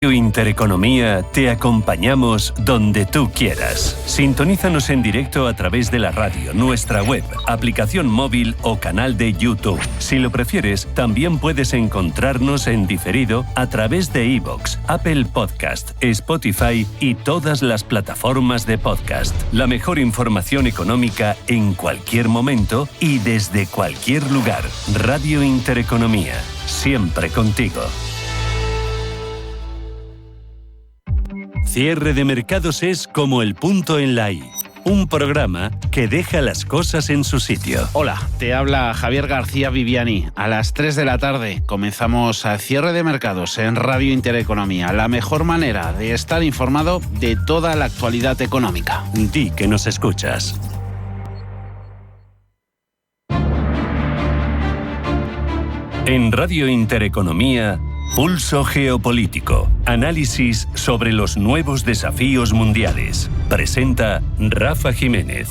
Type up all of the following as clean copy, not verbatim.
Intereconomía te acompañamos donde tú quieras. Sintonízanos en directo a través de la radio, nuestra web, aplicación móvil o canal de YouTube. Si lo prefieres, también puedes encontrarnos en diferido a través de iVoox, Apple Podcast, Spotify y todas las plataformas de podcast. La mejor información económica en cualquier momento y desde cualquier lugar. Radio Intereconomía, siempre contigo. Cierre de mercados es como el punto en la I. Un programa que deja las cosas en su sitio. Hola, te habla Javier García Viviani. A las 3 de la tarde comenzamos a Cierre de Mercados en Radio Intereconomía. La mejor manera de estar informado de toda la actualidad económica. Di que nos escuchas. En Radio Intereconomía, Pulso Geopolítico. Análisis sobre los nuevos desafíos mundiales. Presenta Rafa Jiménez.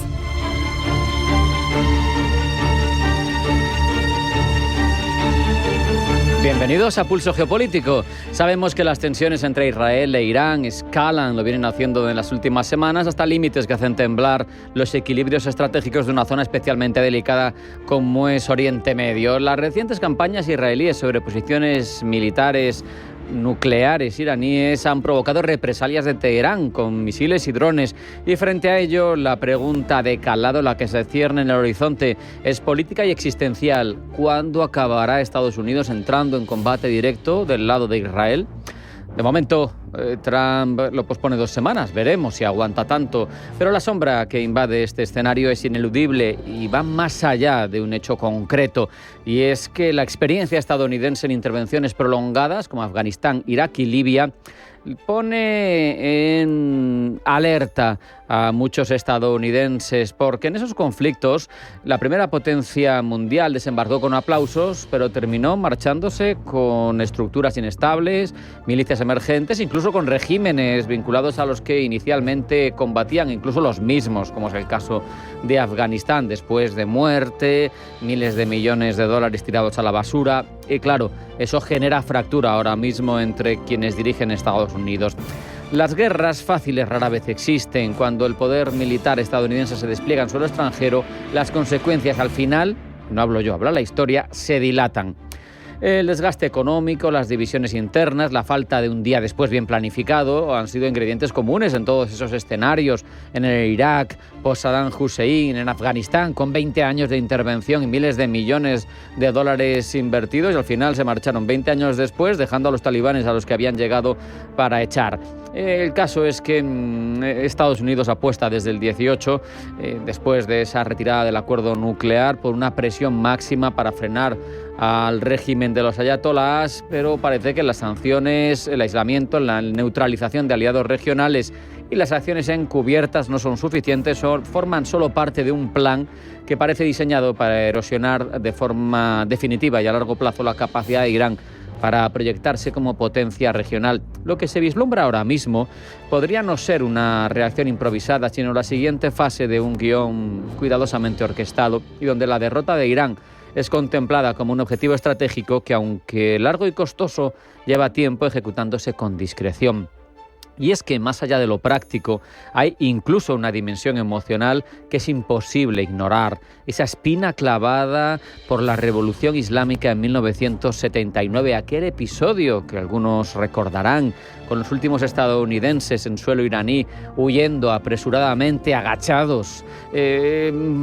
Bienvenidos a Pulso Geopolítico. Sabemos que las tensiones entre Israel e Irán escalan, lo vienen haciendo en las últimas semanas, hasta límites que hacen temblar los equilibrios estratégicos de una zona especialmente delicada como es Oriente Medio. Las recientes campañas israelíes sobre posiciones militares nucleares iraníes han provocado represalias de Teherán con misiles y drones, y frente a ello la pregunta de calado, la que se cierne en el horizonte, es política y existencial. ¿Cuándo acabará Estados Unidos entrando en combate directo del lado de Israel? De momento, Trump lo pospone 2 semanas, veremos si aguanta tanto, pero la sombra que invade este escenario es ineludible y va más allá de un hecho concreto, y es que la experiencia estadounidense en intervenciones prolongadas como Afganistán, Irak y Libia pone en alerta a muchos estadounidenses, porque en esos conflictos la primera potencia mundial desembarcó con aplausos, pero terminó marchándose con estructuras inestables, milicias emergentes, incluso con regímenes vinculados a los que inicialmente combatían, incluso los mismos, como es el caso de Afganistán, después de muerte, miles de millones de dólares tirados a la basura. Y claro, eso genera fractura ahora mismo entre quienes dirigen Estados Unidos. Las guerras fáciles rara vez existen. Cuando el poder militar estadounidense se despliega en suelo extranjero, las consecuencias al final, no hablo yo, habla la historia, se dilatan. El desgaste económico, las divisiones internas, la falta de un día después bien planificado han sido ingredientes comunes en todos esos escenarios. En el Irak, post Saddam Hussein, en Afganistán, con 20 años de intervención y miles de millones de dólares invertidos, y al final se marcharon 20 años después, dejando a los talibanes a los que habían llegado para echar. El caso es que Estados Unidos apuesta desde el 18, después de esa retirada del acuerdo nuclear, por una presión máxima para frenar al régimen de los ayatolás, pero parece que las sanciones, el aislamiento, la neutralización de aliados regionales y las acciones encubiertas no son suficientes, forman solo parte de un plan que parece diseñado para erosionar de forma definitiva y a largo plazo la capacidad de Irán para proyectarse como potencia regional. Lo que se vislumbra ahora mismo podría no ser una reacción improvisada, sino la siguiente fase de un guión cuidadosamente orquestado, y donde la derrota de Irán es contemplada como un objetivo estratégico que, aunque largo y costoso, lleva tiempo ejecutándose con discreción. Y es que, más allá de lo práctico, hay incluso una dimensión emocional que es imposible ignorar. Esa espina clavada por la Revolución Islámica en 1979, aquel episodio que algunos recordarán, con los últimos estadounidenses en suelo iraní huyendo apresuradamente, agachados,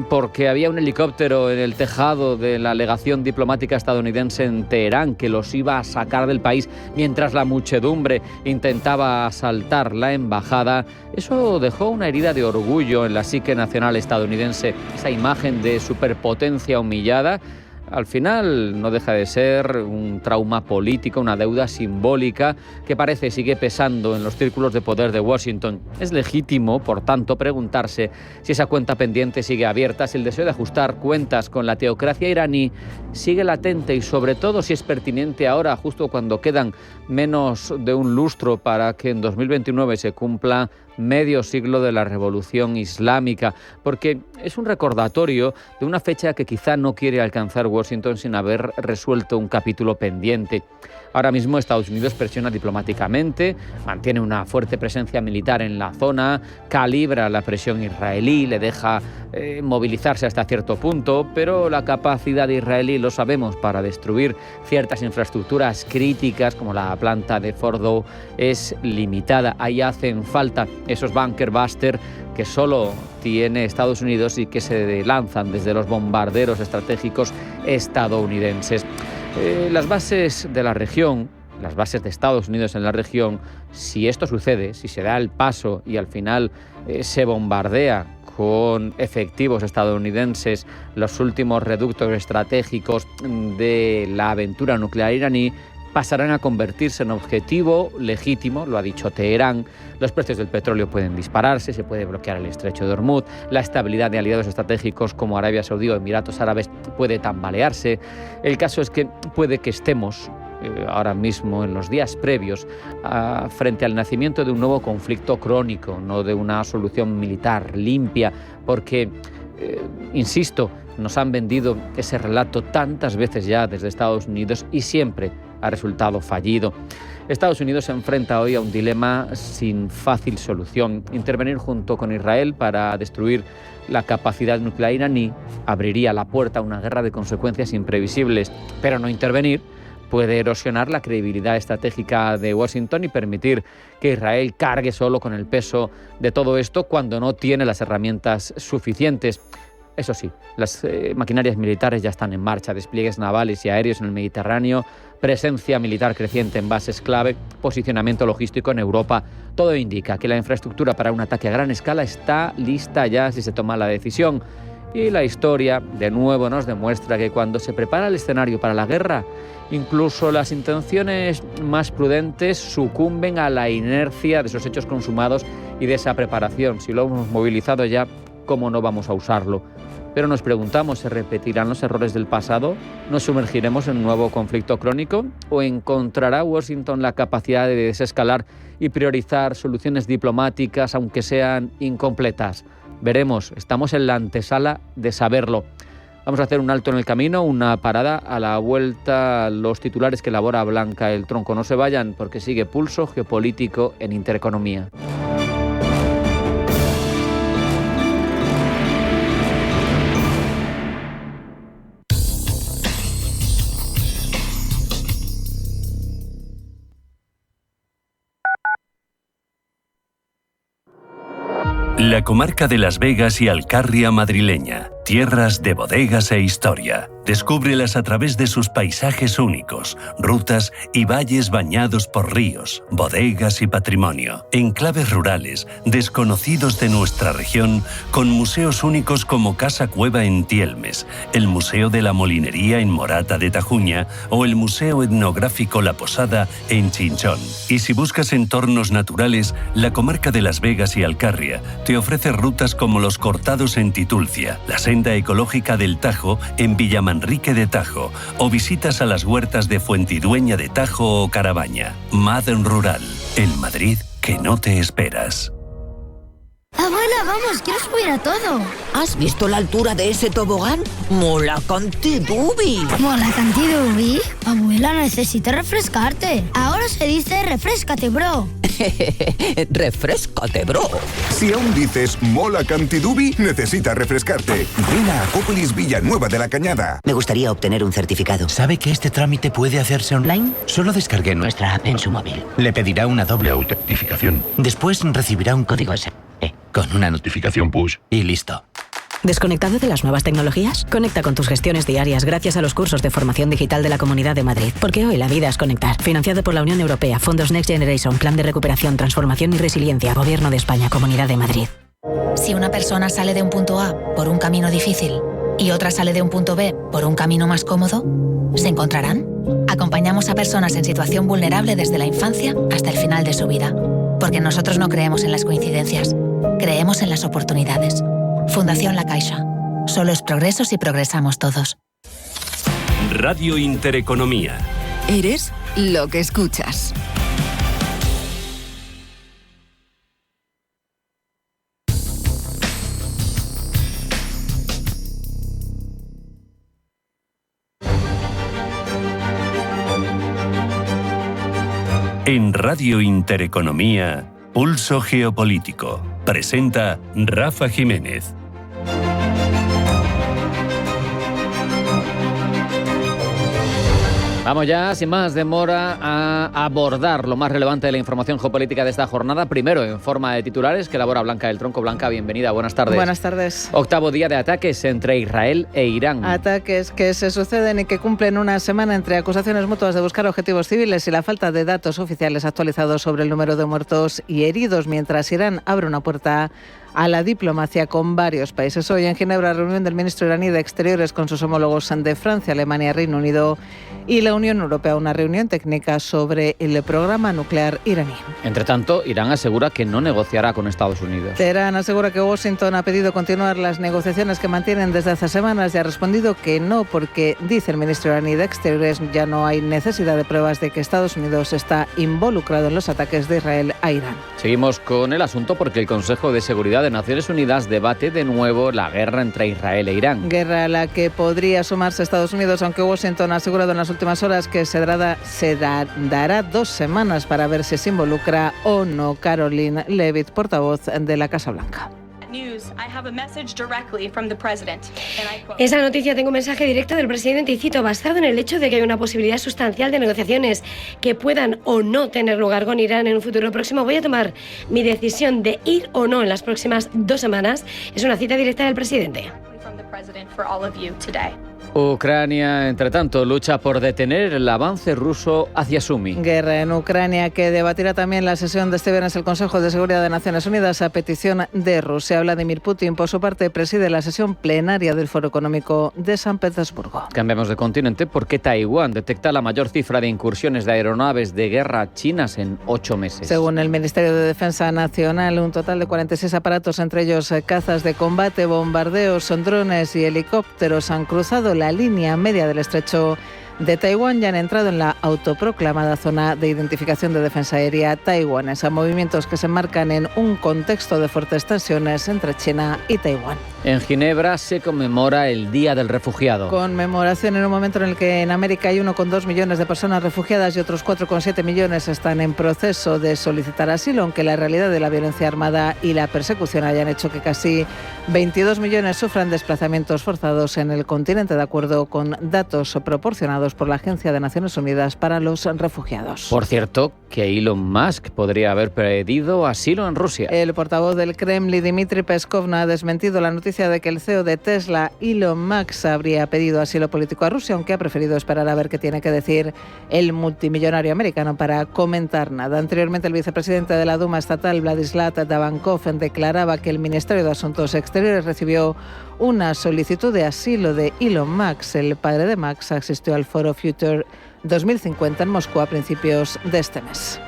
porque había un helicóptero en el tejado de la legación diplomática estadounidense en Teherán que los iba a sacar del país mientras la muchedumbre intentaba asaltar la embajada. Eso dejó una herida de orgullo en la psique nacional estadounidense, esa imagen de superpotencia humillada. Al final no deja de ser un trauma político, una deuda simbólica que parece sigue pesando en los círculos de poder de Washington. Es legítimo, por tanto, preguntarse si esa cuenta pendiente sigue abierta, si el deseo de ajustar cuentas con la teocracia iraní sigue latente, y sobre todo si es pertinente ahora, justo cuando quedan menos de un lustro para que en 2029 se cumpla medio siglo de la Revolución Islámica, porque es un recordatorio de una fecha que quizá no quiere alcanzar Washington sin haber resuelto un capítulo pendiente. Ahora mismo Estados Unidos presiona diplomáticamente, mantiene una fuerte presencia militar en la zona, calibra la presión israelí, le deja movilizarse hasta cierto punto, pero la capacidad israelí, lo sabemos, para destruir ciertas infraestructuras críticas como la planta de Fordow es limitada. Ahí hacen falta esos bunker buster que solo tiene Estados Unidos y que se lanzan desde los bombarderos estratégicos estadounidenses. Las bases de la región, las bases de Estados Unidos en la región, si esto sucede, si se da el paso y al final se bombardea con efectivos estadounidenses los últimos reductos estratégicos de la aventura nuclear iraní, pasarán a convertirse en objetivo legítimo, lo ha dicho Teherán. Los precios del petróleo pueden dispararse, se puede bloquear el estrecho de Hormuz, la estabilidad de aliados estratégicos como Arabia Saudí o Emiratos Árabes puede tambalearse. El caso es que puede que estemos ahora mismo, en los días previos, frente al nacimiento de un nuevo conflicto crónico, no de una solución militar limpia, porque, insisto, nos han vendido ese relato tantas veces ya desde Estados Unidos y siempre ha resultado fallido. Estados Unidos se enfrenta hoy a un dilema sin fácil solución. Intervenir junto con Israel para destruir la capacidad nuclear iraní abriría la puerta a una guerra de consecuencias imprevisibles, pero no intervenir puede erosionar la credibilidad estratégica de Washington y permitir que Israel cargue solo con el peso de todo esto cuando no tiene las herramientas suficientes. Eso sí, las maquinarias militares ya están en marcha, despliegues navales y aéreos en el Mediterráneo, presencia militar creciente en bases clave, posicionamiento logístico en Europa. Todo indica que la infraestructura para un ataque a gran escala está lista ya si se toma la decisión. Y la historia, de nuevo, nos demuestra que cuando se prepara el escenario para la guerra, incluso las intenciones más prudentes sucumben a la inercia de esos hechos consumados y de esa preparación. Si lo hemos movilizado ya, ¿cómo no vamos a usarlo? Pero nos preguntamos, ¿se repetirán los errores del pasado? ¿Nos sumergiremos en un nuevo conflicto crónico? ¿O encontrará Washington la capacidad de desescalar y priorizar soluciones diplomáticas, aunque sean incompletas? Veremos, estamos en la antesala de saberlo. Vamos a hacer un alto en el camino, una parada. A la vuelta, los titulares que elabora Blanca el Tronco. No se vayan, porque sigue Pulso Geopolítico en Intereconomía. La comarca de Las Vegas y Alcarria madrileña, tierras de bodegas e historia. Descúbrelas a través de sus paisajes únicos, rutas y valles bañados por ríos, bodegas y patrimonio. Enclaves rurales, desconocidos de nuestra región, con museos únicos como Casa Cueva en Tielmes, el Museo de la Molinería en Morata de Tajuña o el Museo Etnográfico La Posada en Chinchón. Y si buscas entornos naturales, la comarca de Las Vegas y Alcarria te ofrece rutas como los Cortados en Titulcia, la senda ecológica del Tajo en Villamanrique de Tajo o visitas a las huertas de Fuentidueña de Tajo o Carabaña. Madden Rural, el Madrid que no te esperas. Abuela, vamos, quiero subir a todo. ¿Has visto la altura de ese tobogán? ¡Mola cantidubi! ¿Mola cantidubi? Abuela, necesitas refrescarte. Ahora se dice refréscate, bro. Refréscate, bro. Si aún dices mola cantidubi, necesitas refrescarte. Ven a Acópolis Villanueva de la Cañada. Me gustaría obtener un certificado. ¿Sabe que este trámite puede hacerse online? Solo descargue nuestra app en su móvil. Le pedirá una doble autentificación. Después recibirá un código SMS con una notificación push y listo. ¿Desconectado de las nuevas tecnologías? Conecta con tus gestiones diarias gracias a los cursos de formación digital de la Comunidad de Madrid. Porque hoy la vida es conectar. Financiado por la Unión Europea, Fondos Next Generation, Plan de Recuperación, Transformación y Resiliencia, Gobierno de España, Comunidad de Madrid. Si una persona sale de un punto A por un camino difícil y otra sale de un punto B por un camino más cómodo, ¿se encontrarán? Acompañamos a personas en situación vulnerable desde la infancia hasta el final de su vida. Porque nosotros no creemos en las coincidencias, creemos en las oportunidades. Fundación La Caixa. Solo es progreso si progresamos todos. Radio Intereconomía. Eres lo que escuchas. En Radio Intereconomía, Pulso Geopolítico. Presenta Rafa Jiménez. Vamos ya, sin más demora, a abordar lo más relevante de la información geopolítica de esta jornada. Primero, en forma de titulares, que elabora Blanca del Tronco. Blanca, bienvenida, buenas tardes. Buenas tardes. Octavo día de ataques entre Israel e Irán. Ataques que se suceden y que cumplen una semana entre acusaciones mutuas de buscar objetivos civiles y la falta de datos oficiales actualizados sobre el número de muertos y heridos, mientras Irán abre una puerta a la diplomacia con varios países. Hoy en Ginebra, reunión del ministro iraní de Exteriores con sus homólogos de Francia, Alemania, Reino Unido y la Unión Europea, una reunión técnica sobre el programa nuclear iraní. Entre tanto, Irán asegura que no negociará con Estados Unidos. Teherán asegura que Washington ha pedido continuar las negociaciones que mantienen desde hace semanas y ha respondido que no, porque, dice el ministro iraní de Exteriores, ya no hay necesidad de pruebas de que Estados Unidos está involucrado en los ataques de Israel a Irán. Seguimos con el asunto porque el Consejo de Seguridad de Naciones Unidas debate de nuevo la guerra entre Israel e Irán. Guerra a la que podría sumarse Estados Unidos, aunque Washington ha asegurado en las últimas horas que se dará 2 semanas para ver si se involucra o no. Caroline Leavitt, portavoz de la Casa Blanca. Esa noticia, tengo un mensaje directo del presidente y cito: basado en el hecho de que hay una posibilidad sustancial de negociaciones que puedan o no tener lugar con Irán en un futuro próximo, voy a tomar mi decisión de ir o no en las próximas 2 semanas. Es una cita directa del presidente. Ucrania, entre tanto, lucha por detener el avance ruso hacia Sumi. Guerra en Ucrania que debatirá también la sesión de este viernes el Consejo de Seguridad de Naciones Unidas a petición de Rusia. Vladimir Putin, por su parte, preside la sesión plenaria del Foro Económico de San Petersburgo. Cambiamos de continente porque Taiwán detecta la mayor cifra de incursiones de aeronaves de guerra chinas en 8 meses. Según el Ministerio de Defensa Nacional, un total de 46 aparatos, entre ellos cazas de combate, bombardeos, drones y helicópteros, han cruzado la línea media del estrecho de Taiwán y han entrado en la autoproclamada zona de identificación de defensa aérea taiwanesa, movimientos que se enmarcan en un contexto de fuertes tensiones entre China y Taiwán. En Ginebra se conmemora el Día del Refugiado. Conmemoración en un momento en el que en América hay 1,2 millones de personas refugiadas y otros 4,7 millones están en proceso de solicitar asilo, aunque la realidad de la violencia armada y la persecución hayan hecho que casi 22 millones sufran desplazamientos forzados en el continente, de acuerdo con datos proporcionados por la Agencia de Naciones Unidas para los Refugiados. Por cierto, que Elon Musk podría haber pedido asilo en Rusia. El portavoz del Kremlin, Dmitry Peskov, no ha desmentido la noticia de que el CEO de Tesla, Elon Musk, habría pedido asilo político a Rusia, aunque ha preferido esperar a ver qué tiene que decir el multimillonario americano para comentar nada. Anteriormente, el vicepresidente de la Duma estatal, Vladislav Davankov, declaraba que el Ministerio de Asuntos Exteriores recibió una solicitud de asilo de Elon Musk. El padre de Musk asistió al foro Future 2050 en Moscú a principios de este mes.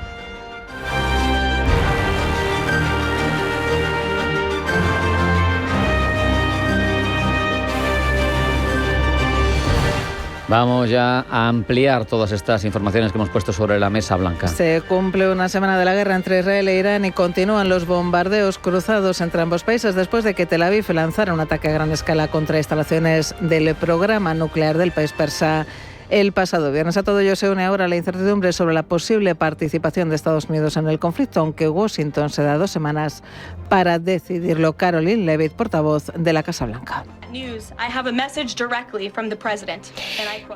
Vamos ya a ampliar todas estas informaciones que hemos puesto sobre la mesa, Blanca. Se cumple una semana de la guerra entre Israel e Irán y continúan los bombardeos cruzados entre ambos países después de que Tel Aviv lanzara un ataque a gran escala contra instalaciones del programa nuclear del país persa el pasado viernes. A todo ello se une ahora la incertidumbre sobre la posible participación de Estados Unidos en el conflicto, aunque Washington se da 2 semanas para decidirlo. Caroline Leavitt, portavoz de la Casa Blanca.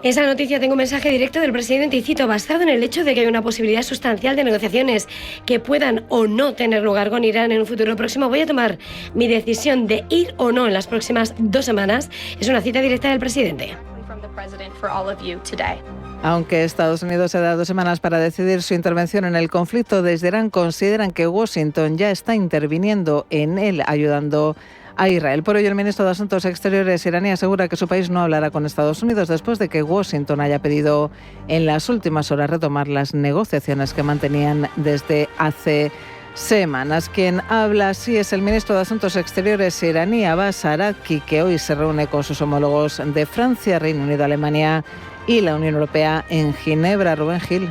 Esa noticia, tengo un mensaje directo del presidente y cito: basado en el hecho de que hay una posibilidad sustancial de negociaciones que puedan o no tener lugar con Irán en un futuro próximo, voy a tomar mi decisión de ir o no en las próximas 2 semanas. Es una cita directa del presidente. Aunque Estados Unidos se da 2 semanas para decidir su intervención en el conflicto, desde Irán consideran que Washington ya está interviniendo en él, ayudando a Israel. Por ello, el ministro de Asuntos Exteriores iraní asegura que su país no hablará con Estados Unidos después de que Washington haya pedido en las últimas horas retomar las negociaciones que mantenían desde hace semanas. Quien habla así es el ministro de Asuntos Exteriores iraní, Abbas Araqchi, que hoy se reúne con sus homólogos de Francia, Reino Unido, Alemania y la Unión Europea en Ginebra. Rubén Gil.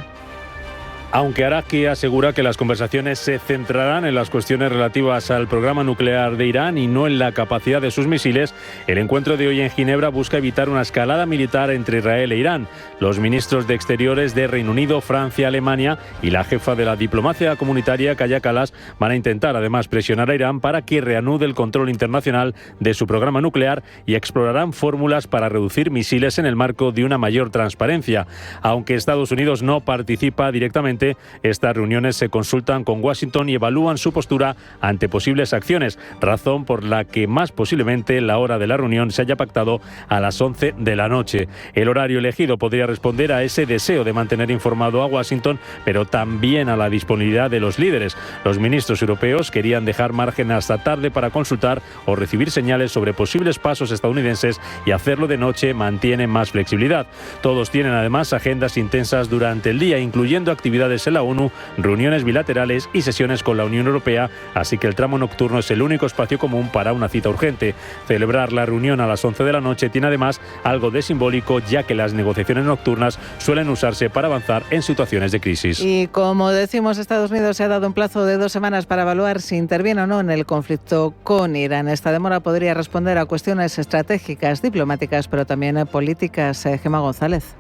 aunque Araki asegura que las conversaciones se centrarán en las cuestiones relativas al programa nuclear de Irán y no en la capacidad de sus misiles. El encuentro de hoy en Ginebra busca evitar una escalada militar entre Israel e Irán. Los ministros de Exteriores de Reino Unido, Francia, Alemania y la jefa de la diplomacia comunitaria, Kaja Kallas, van a intentar además presionar a Irán para que reanude el control internacional de su programa nuclear y explorarán fórmulas para reducir misiles en el marco de una mayor transparencia. Aunque Estados Unidos no participa directamente, estas reuniones se consultan con Washington y evalúan su postura ante posibles acciones, razón por la que más posiblemente la hora de la reunión se haya pactado a las 11 de la noche. El horario elegido podría responder a ese deseo de mantener informado a Washington, pero también a la disponibilidad de los líderes. Los ministros europeos querían dejar margen hasta tarde para consultar o recibir señales sobre posibles pasos estadounidenses y hacerlo de noche mantiene más flexibilidad. Todos tienen además agendas intensas durante el día, incluyendo actividades en la ONU, reuniones bilaterales y sesiones con la Unión Europea, así que el tramo nocturno es el único espacio común para una cita urgente. Celebrar la reunión a las 11 de la noche tiene además algo de simbólico, ya que las negociaciones nocturnas suelen usarse para avanzar en situaciones de crisis. Y como decimos, Estados Unidos se ha dado un plazo de 2 semanas para evaluar si interviene o no en el conflicto con Irán. Esta demora podría responder a cuestiones estratégicas, diplomáticas, pero también políticas. Gemma González.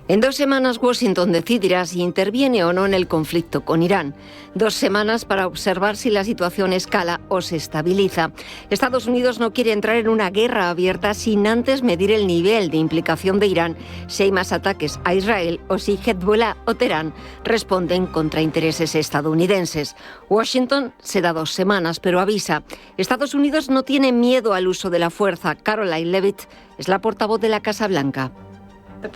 En 2 semanas Washington decidirá si interviene o no en el conflicto con Irán. 2 semanas para observar si la situación escala o se estabiliza. Estados Unidos no quiere entrar en una guerra abierta sin antes medir el nivel de implicación de Irán, si hay más ataques a Israel o si Hezbollah o Teherán responden contra intereses estadounidenses. Washington se da 2 semanas, pero avisa. Estados Unidos no tiene miedo al uso de la fuerza. Caroline Leavitt es la portavoz de la Casa Blanca. El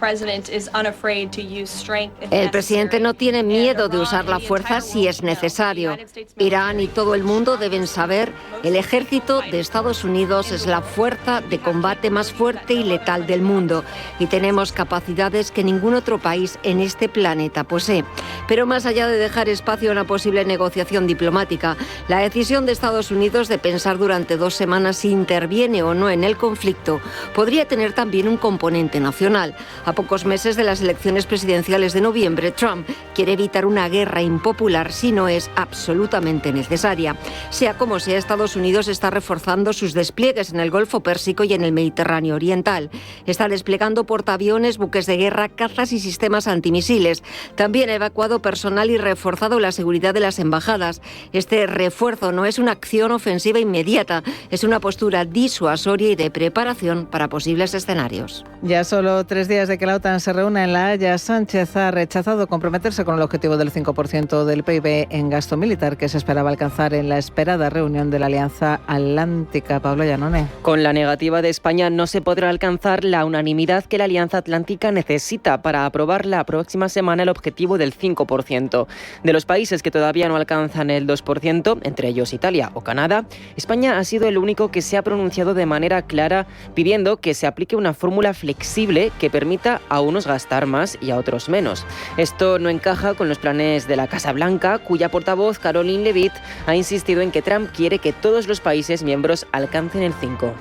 presidente no tiene miedo de usar la fuerza si es necesario. Irán y todo el mundo deben saber, el ejército de Estados Unidos es la fuerza de combate más fuerte y letal del mundo y tenemos capacidades que ningún otro país en este planeta posee. Pero más allá de dejar espacio a una posible negociación diplomática, la decisión de Estados Unidos de pensar durante 2 semanas si interviene o no en el conflicto podría tener también un componente nacional. A pocos meses de las elecciones presidenciales de noviembre, Trump quiere evitar una guerra impopular si no es absolutamente necesaria. Sea como sea, Estados Unidos está reforzando sus despliegues en el Golfo Pérsico y en el Mediterráneo Oriental. Está desplegando portaaviones, buques de guerra, cazas y sistemas antimisiles. También ha evacuado personal y reforzado la seguridad de las embajadas. Este refuerzo no es una acción ofensiva inmediata, es una postura disuasoria y de preparación para posibles escenarios. Ya solo 3 días de que la OTAN se reúna en La Haya, Sánchez ha rechazado comprometerse con el objetivo del 5% del PIB en gasto militar que se esperaba alcanzar en la esperada reunión de la Alianza Atlántica. Pablo Llanone. Con la negativa de España no se podrá alcanzar la unanimidad que la Alianza Atlántica necesita para aprobar la próxima semana el objetivo del 5%. De los países que todavía no alcanzan el 2%, entre ellos Italia o Canadá, España ha sido el único que se ha pronunciado de manera clara pidiendo que se aplique una fórmula flexible que permita a unos gastar más y a otros menos. Esto no encaja con los planes de la Casa Blanca, cuya portavoz Caroline Leavitt ha insistido en que Trump quiere que todos los países miembros alcancen el 5%.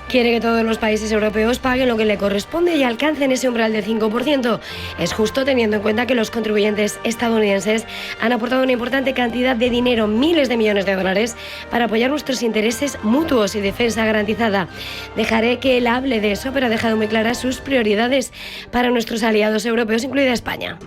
Quiere que todos los países europeos paguen lo que le corresponde y alcancen ese umbral del 5%. Es justo teniendo en cuenta que los contribuyentes estadounidenses han aportado una importante cantidad de dinero, miles de millones de dólares, para apoyar nuestros intereses mutuos y defensa garantizada. Dejaré que él hable de eso, pero ha dejado muy claras sus prioridades para nuestros aliados europeos, incluida España.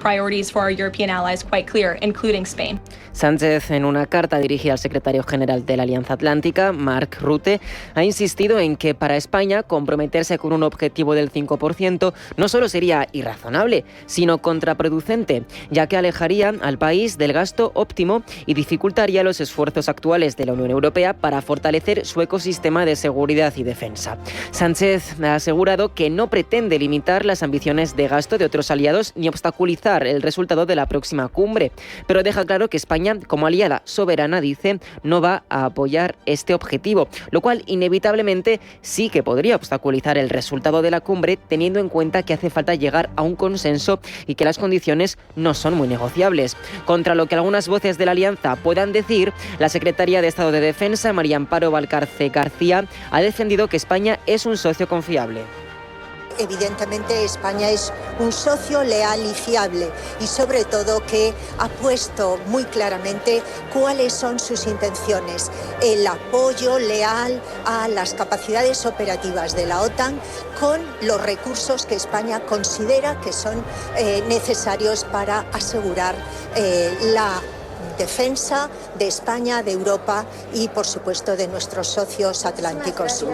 Sánchez, en una carta dirigida al secretario general de la Alianza Atlántica, Mark Rutte, ha insistido en que para España comprometerse con un objetivo del 5% no solo sería irrazonable, sino contraproducente, ya que alejaría al país del gasto óptimo y dificultaría los esfuerzos actuales de la Unión Europea para fortalecer su ecosistema de seguridad y defensa. Sánchez ha asegurado que no pretende limitar las ambiciones de gasto de otros aliados ni obstaculizar el resultado de la próxima cumbre, pero deja claro que España, como aliada soberana, dice, no va a apoyar este objetivo, lo cual inevitablemente sí que podría obstaculizar el resultado de la cumbre, teniendo en cuenta que hace falta llegar a un consenso y que las condiciones no son muy negociables. Contra lo que algunas voces de la alianza puedan decir, la secretaria de Estado de Defensa, María Amparo Valcarce García, ha defendido que España es un socio confiable. evidentemente España es un socio leal y fiable y sobre todo que ha puesto muy claramente cuáles son sus intenciones. El apoyo leal a las capacidades operativas de la OTAN con los recursos que España considera que son necesarios para asegurar la defensa de España, de Europa y, por supuesto, de nuestros socios atlánticos.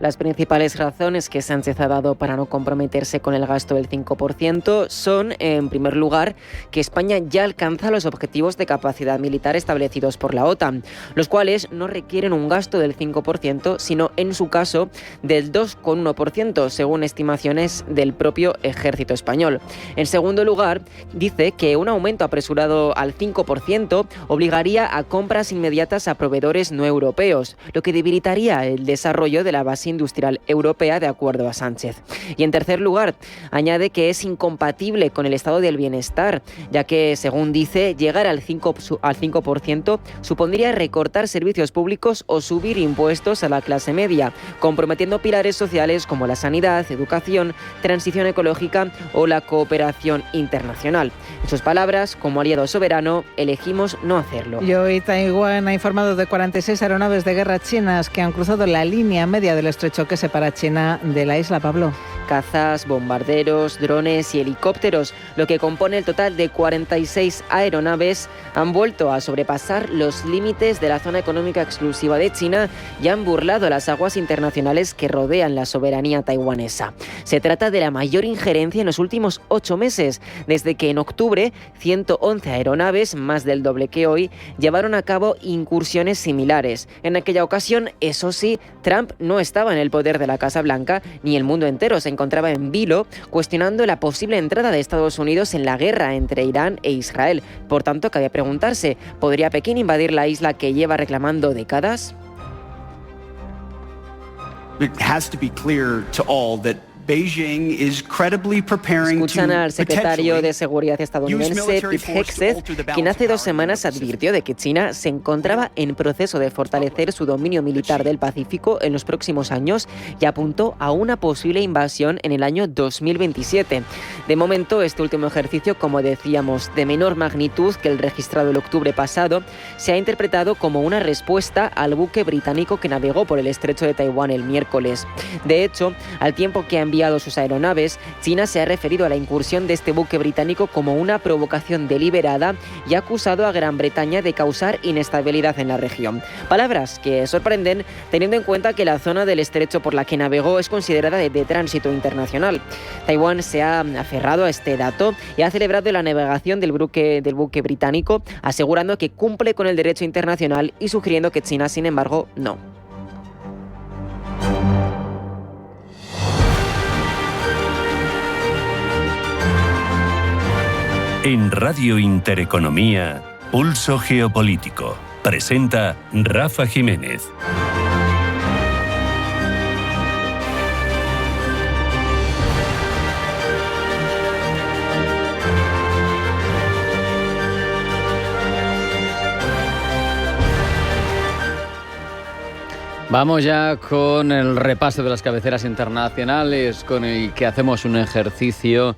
Las principales razones que Sánchez ha dado para no comprometerse con el gasto del 5% son, en primer lugar, que España ya alcanza los objetivos de capacidad militar establecidos por la OTAN, los cuales no requieren un gasto del 5%, sino, en su caso, del 2,1%, según estimaciones del propio Ejército español. En segundo lugar, dice que un aumento apresurado al 5% obligaría a compras inmediatas a proveedores no europeos, lo que debilitaría el desarrollo de la base industrial europea, de acuerdo a Sánchez. Y en tercer lugar, añade que es incompatible con el estado del bienestar, ya que, según dice, llegar al 5% supondría recortar servicios públicos o subir impuestos a la clase media, comprometiendo pilares sociales como la sanidad, educación, transición ecológica o la cooperación internacional. En sus palabras, como aliado soberano, elegimos no hacerlo. Y hoy Taiwán ha informado de 46 aeronaves de guerra chinas que han cruzado la línea media del estrecho que separa China de la isla, Pablo. Cazas, bombarderos, drones y helicópteros, lo que compone el total de 46 aeronaves, han vuelto a sobrepasar los límites de la zona económica exclusiva de China y han burlado las aguas internacionales que rodean la soberanía taiwanesa. Se trata de la mayor injerencia en los últimos 8 meses, desde que en octubre 111 aeronaves, más del doble que hoy, llevaron a cabo incursiones similares. En aquella ocasión, eso sí, Trump no estaba en el poder de la Casa Blanca, ni el mundo entero se encontraba en vilo, cuestionando la posible entrada de Estados Unidos en la guerra entre Irán e Israel. Por tanto, cabe preguntarse, ¿podría Pekín invadir la isla que lleva reclamando décadas? It has to be clear to all that Beijing is credibly preparing. Escuchan al secretario de Seguridad estadounidense Pete Hegseth, quien hace 2 semanas advirtió de que China se encontraba en proceso de fortalecer su dominio militar del Pacífico en los próximos años y apuntó a una posible invasión en el año 2027. De momento, este último ejercicio, como decíamos, de menor magnitud que el registrado el octubre pasado, se ha interpretado como una respuesta al buque británico que navegó por el estrecho de Taiwán el miércoles. De hecho, al tiempo que ha enviado sus aeronaves, China se ha referido a la incursión de este buque británico como una provocación deliberada y ha acusado a Gran Bretaña de causar inestabilidad en la región. Palabras que sorprenden teniendo en cuenta que la zona del estrecho por la que navegó es considerada de tránsito internacional. Taiwán se ha aferrado a este dato y ha celebrado la navegación del buque británico, asegurando que cumple con el derecho internacional y sugiriendo que China, sin embargo, no. En Radio Intereconomía, Pulso Geopolítico. Presenta Rafa Jiménez. Vamos ya con el repaso de las cabeceras internacionales, con el que hacemos un ejercicio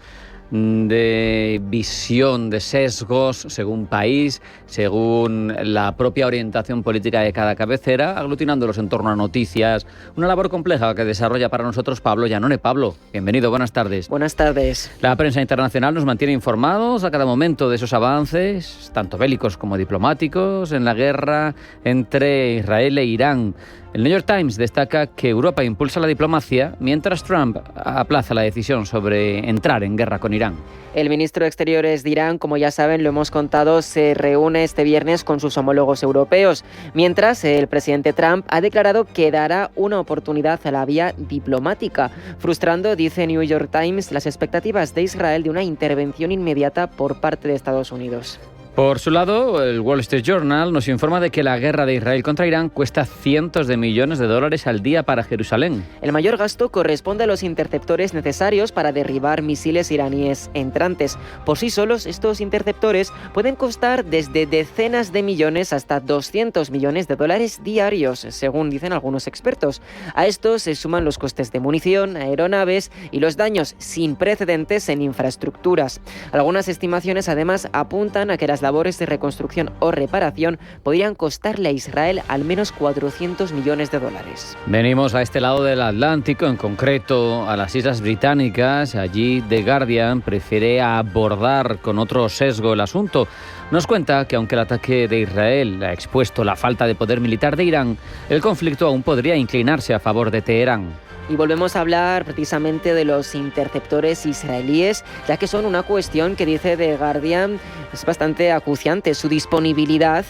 de visión de sesgos según país, según la propia orientación política de cada cabecera, aglutinándolos en torno a noticias. Una labor compleja que desarrolla para nosotros Pablo Llanone. Pablo, bienvenido, buenas tardes. Buenas tardes. La prensa internacional nos mantiene informados a cada momento de esos avances, tanto bélicos como diplomáticos, en la guerra entre Israel e Irán. El New York Times destaca que Europa impulsa la diplomacia mientras Trump aplaza la decisión sobre entrar en guerra con Irán. El ministro de Exteriores de Irán, como ya saben, lo hemos contado, se reúne este viernes con sus homólogos europeos, mientras el presidente Trump ha declarado que dará una oportunidad a la vía diplomática, frustrando, dice New York Times, las expectativas de Israel de una intervención inmediata por parte de Estados Unidos. Por su lado, el Wall Street Journal nos informa de que la guerra de Israel contra Irán cuesta cientos de millones de dólares al día para Jerusalén. El mayor gasto corresponde a los interceptores necesarios para derribar misiles iraníes entrantes. Por sí solos, estos interceptores pueden costar desde decenas de millones hasta 200 millones de dólares diarios, según dicen algunos expertos. A estos se suman los costes de munición, aeronaves y los daños sin precedentes en infraestructuras. Algunas estimaciones además apuntan a que las labores de reconstrucción o reparación podrían costarle a Israel al menos 400 millones de dólares. Venimos a este lado del Atlántico, en concreto a las Islas Británicas. Allí The Guardian prefiere abordar con otro sesgo el asunto. Nos cuenta que aunque el ataque de Israel ha expuesto la falta de poder militar de Irán, el conflicto aún podría inclinarse a favor de Teherán. Y volvemos a hablar precisamente de los interceptores israelíes, ya que son una cuestión que, dice The Guardian, es bastante acuciante. Su disponibilidad,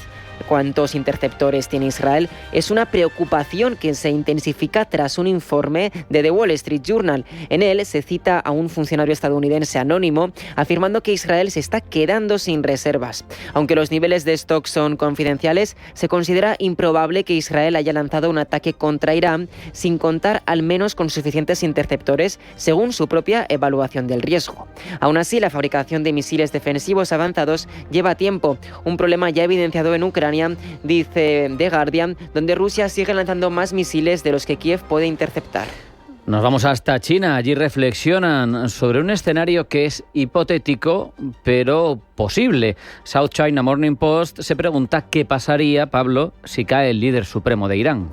cuántos interceptores tiene Israel, es una preocupación que se intensifica tras un informe de The Wall Street Journal. En él se cita a un funcionario estadounidense anónimo afirmando que Israel se está quedando sin reservas. Aunque los niveles de stock son confidenciales, se considera improbable que Israel haya lanzado un ataque contra Irán sin contar al menos con suficientes interceptores, según su propia evaluación del riesgo. Aún así, la fabricación de misiles defensivos avanzados lleva tiempo, un problema ya evidenciado en Ucrania, dice The Guardian, donde Rusia sigue lanzando más misiles de los que Kiev puede interceptar. Nos vamos hasta China. Allí reflexionan sobre un escenario que es hipotético, pero posible. South China Morning Post se pregunta qué pasaría, Pablo, si cae el líder supremo de Irán.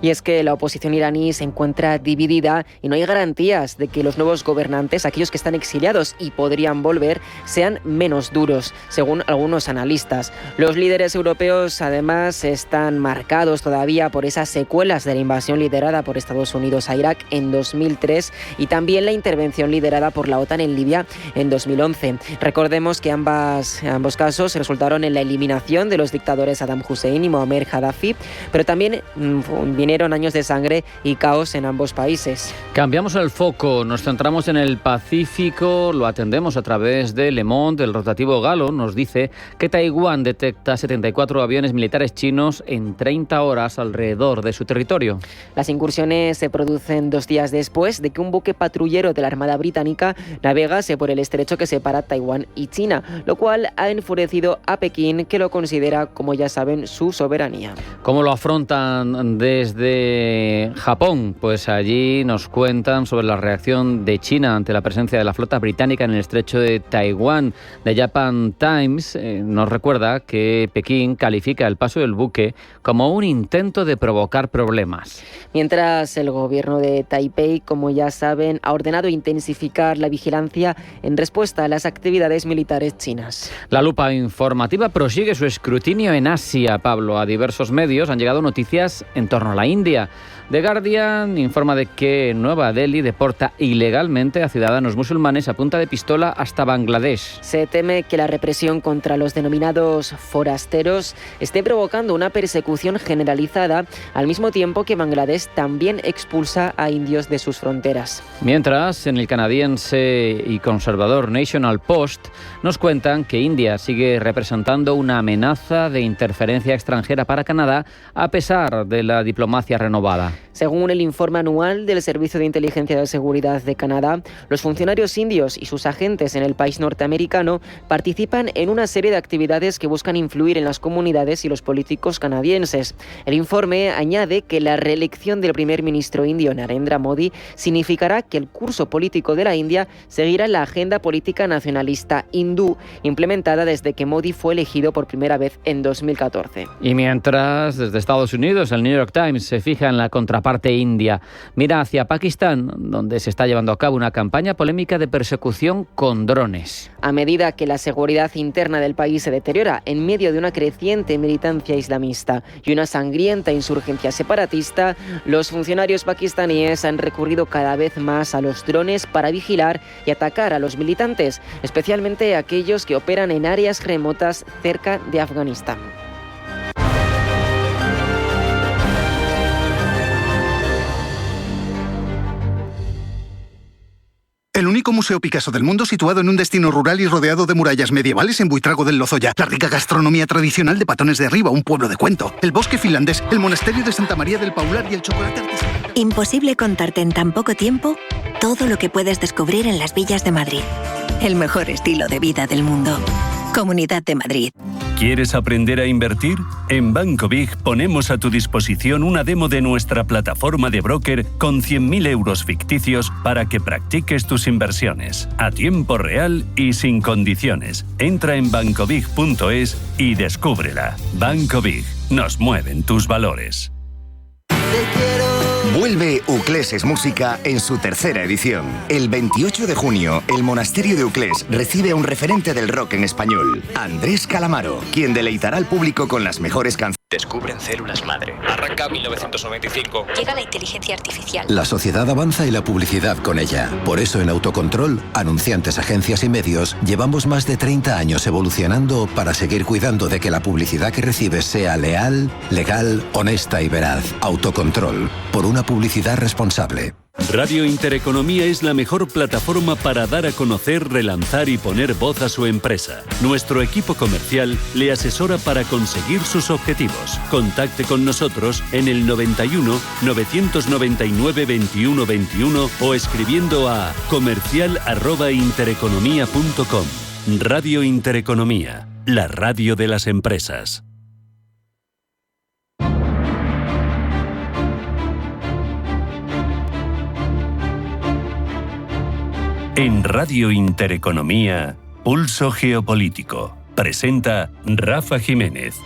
Y es que la oposición iraní se encuentra dividida y no hay garantías de que los nuevos gobernantes, aquellos que están exiliados y podrían volver, sean menos duros, según algunos analistas. Los líderes europeos, además, están marcados todavía por esas secuelas de la invasión liderada por Estados Unidos a Irak en 2003 y también la intervención liderada por la OTAN en Libia en 2011. Recordemos que ambos casos resultaron en la eliminación de los dictadores Saddam Hussein y Muammar Gaddafi, pero también vinieron años de sangre y caos en ambos países. Cambiamos el foco, nos centramos en el Pacífico, lo atendemos a través de Le Monde. El rotativo galo nos dice que Taiwán detecta 74 aviones militares chinos en 30 horas alrededor de su territorio. Las incursiones se producen 2 días después de que un buque patrullero de la Armada Británica navegase por el estrecho que separa Taiwán y China, lo cual ha enfurecido a Pekín, que lo considera, como ya saben, su soberanía. ¿Cómo lo afrontan desde Japón? Pues allí nos cuentan sobre la reacción de China ante la presencia de la flota británica en el estrecho de Taiwán. The Japan Times nos recuerda que Pekín califica el paso del buque como un intento de provocar problemas. Mientras el gobierno de Taipei, como ya saben, ha ordenado intensificar la vigilancia en respuesta a las actividades militares chinas. La lupa informativa prosigue su escrutinio en Asia, Pablo. A diversos medios han llegado noticias en torno a la India. The Guardian informa de que Nueva Delhi deporta ilegalmente a ciudadanos musulmanes a punta de pistola hasta Bangladesh. Se teme que la represión contra los denominados forasteros esté provocando una persecución generalizada, al mismo tiempo que Bangladesh también expulsa a indios de sus fronteras. Mientras, en el canadiense y conservador National Post nos cuentan que India sigue representando una amenaza de interferencia extranjera para Canadá a pesar de la diplomacia renovada. Según el informe anual del Servicio de Inteligencia de Seguridad de Canadá, los funcionarios indios y sus agentes en el país norteamericano participan en una serie de actividades que buscan influir en las comunidades y los políticos canadienses. El informe añade que la reelección del primer ministro indio Narendra Modi significará que el curso político de la India seguirá la agenda política nacionalista hindú implementada desde que Modi fue elegido por primera vez en 2014. Y mientras, desde Estados Unidos, el New York Times se fija en la contraparte india. Mira hacia Pakistán, donde se está llevando a cabo una campaña polémica de persecución con drones. A medida que la seguridad interna del país se deteriora en medio de una creciente militancia islamista y una sangrienta insurgencia separatista, los funcionarios pakistaníes han recurrido cada vez más a los drones para vigilar y atacar a los militantes, especialmente aquellos que operan en áreas remotas cerca de Afganistán. El único único museo Picasso del mundo situado en un destino rural y rodeado de murallas medievales en Buitrago del Lozoya. La rica gastronomía tradicional de Patones de Arriba, un pueblo de cuento. El bosque finlandés, el monasterio de Santa María del Paular y el chocolate artesanal. Imposible contarte en tan poco tiempo todo lo que puedes descubrir en las villas de Madrid. El mejor estilo de vida del mundo. Comunidad de Madrid. ¿Quieres aprender a invertir? En Banco Big ponemos a tu disposición una demo de nuestra plataforma de broker con 100.000 euros ficticios para que practiques tus inversiones a tiempo real y sin condiciones. Entra en bancobig.es y descúbrela. Banco Big. Nos mueven tus valores. Vuelve Uclés es Música en su tercera edición. El 28 de junio, el Monasterio de Uclés recibe a un referente del rock en español, Andrés Calamaro, quien deleitará al público con las mejores canciones. Descubren células madre. Arranca 1995. Llega la inteligencia artificial. La sociedad avanza y la publicidad con ella. Por eso en Autocontrol, anunciantes, agencias y medios, llevamos más de 30 años evolucionando para seguir cuidando de que la publicidad que recibes sea leal, legal, honesta y veraz. Autocontrol. Por una publicidad responsable. Radio Intereconomía es la mejor plataforma para dar a conocer, relanzar y poner voz a su empresa. Nuestro equipo comercial le asesora para conseguir sus objetivos. Contacte con nosotros en el 91 999 21 21 o escribiendo a comercial@intereconomía.com. Radio Intereconomía, la radio de las empresas. En Radio Intereconomía, Pulso Geopolítico. Presenta Rafa Jiménez.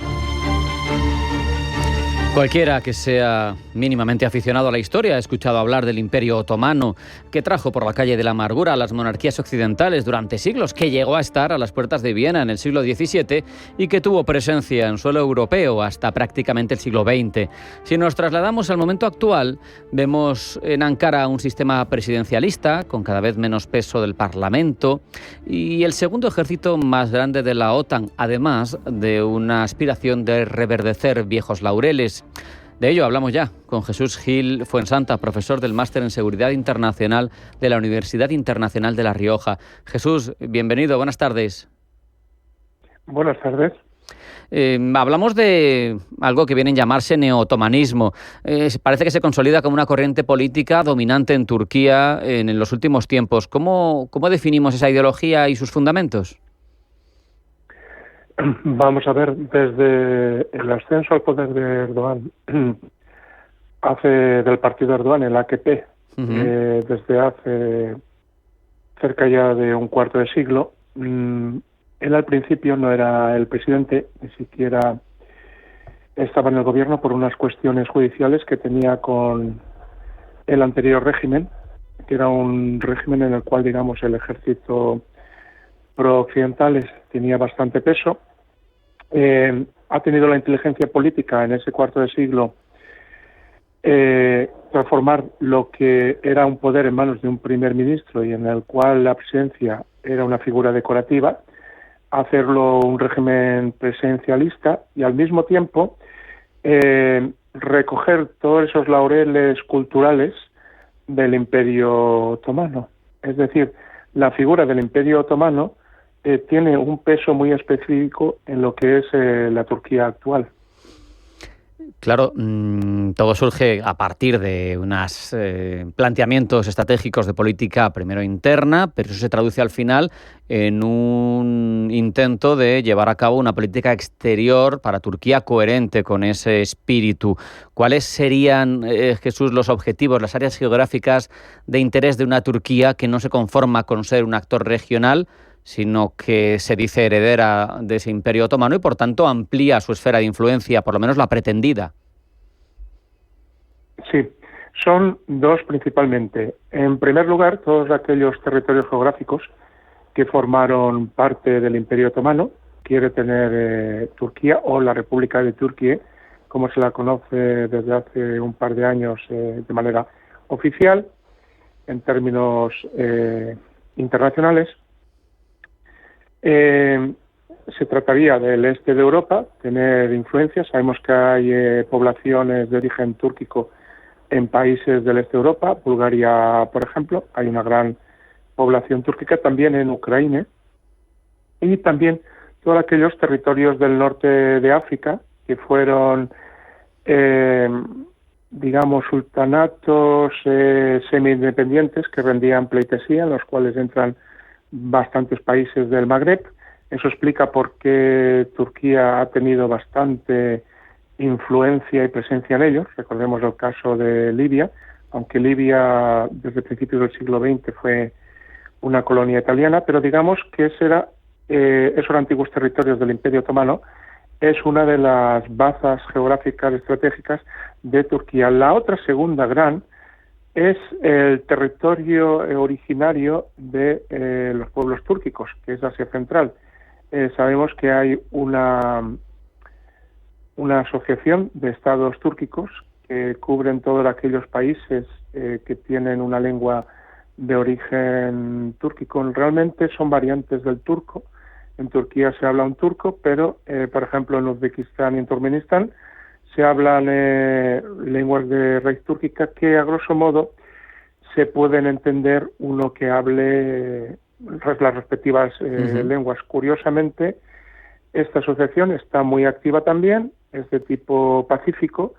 Cualquiera que sea mínimamente aficionado a la historia ha escuchado hablar del Imperio Otomano, que trajo por la calle de la amargura a las monarquías occidentales durante siglos, que llegó a estar a las puertas de Viena en el siglo XVII y que tuvo presencia en suelo europeo hasta prácticamente el siglo XX. Si nos trasladamos al momento actual, vemos en Ankara un sistema presidencialista con cada vez menos peso del Parlamento y el segundo ejército más grande de la OTAN, además de una aspiración de reverdecer viejos laureles. De ello hablamos ya con Jesús Gil Fuensanta, profesor del Máster en Seguridad Internacional de la Universidad Internacional de La Rioja. Jesús, bienvenido, buenas tardes. Buenas tardes. Hablamos de algo que viene a llamarse neootomanismo. Parece que se consolida como una corriente política dominante en Turquía en los últimos tiempos. ¿Cómo definimos esa ideología y sus fundamentos? Vamos a ver, desde el ascenso al poder de Erdogan, del partido Erdogan, el AKP, desde hace cerca ya de un cuarto de siglo, él al principio no era el presidente, ni siquiera estaba en el gobierno por unas cuestiones judiciales que tenía con el anterior régimen, que era un régimen en el cual, digamos, el ejército pro-occidentales tenía bastante peso. Ha tenido la inteligencia política en ese cuarto de siglo transformar lo que era un poder en manos de un primer ministro y en el cual la presidencia era una figura decorativa, hacerlo un régimen presidencialista y al mismo tiempo recoger todos esos laureles culturales del Imperio Otomano. Es decir, la figura del Imperio Otomano tiene un peso muy específico en lo que es la Turquía actual. Claro, todo surge a partir de unos planteamientos estratégicos de política primero interna, pero eso se traduce al final en un intento de llevar a cabo una política exterior para Turquía coherente con ese espíritu. ¿Cuáles serían, Jesús, los objetivos, las áreas geográficas de interés de una Turquía que no se conforma con ser un actor regional, sino que se dice heredera de ese Imperio Otomano y, por tanto, amplía su esfera de influencia, por lo menos la pretendida? Sí, son dos principalmente. En primer lugar, todos aquellos territorios geográficos que formaron parte del Imperio Otomano, quiere tener Turquía o la República de Turquía, como se la conoce desde hace un par de años de manera oficial, en términos internacionales. Se trataría del este de Europa, tener influencia. Sabemos que hay poblaciones de origen túrquico en países del este de Europa, Bulgaria, por ejemplo. Hay una gran población túrquica también en Ucrania, y también todos aquellos territorios del norte de África que fueron, digamos, sultanatos semi-independientes que rendían pleitesía, en los cuales entran bastantes países del Magreb. Eso explica por qué Turquía ha tenido bastante influencia y presencia en ellos. Recordemos el caso de Libia, aunque Libia desde principios del siglo XX fue una colonia italiana, pero digamos que esos antiguos territorios del Imperio Otomano es una de las bazas geográficas estratégicas de Turquía. La otra segunda gran es el territorio originario de los pueblos túrquicos, que es Asia Central. Sabemos que hay una asociación de estados túrquicos que cubren todos aquellos países que tienen una lengua de origen túrquico. Realmente son variantes del turco. En Turquía se habla un turco, pero, por ejemplo, en Uzbekistán y en Turkmenistán se hablan lenguas de raíz túrquica que, a grosso modo, se pueden entender uno que hable las respectivas lenguas. Curiosamente, esta asociación está muy activa también, es de tipo pacífico,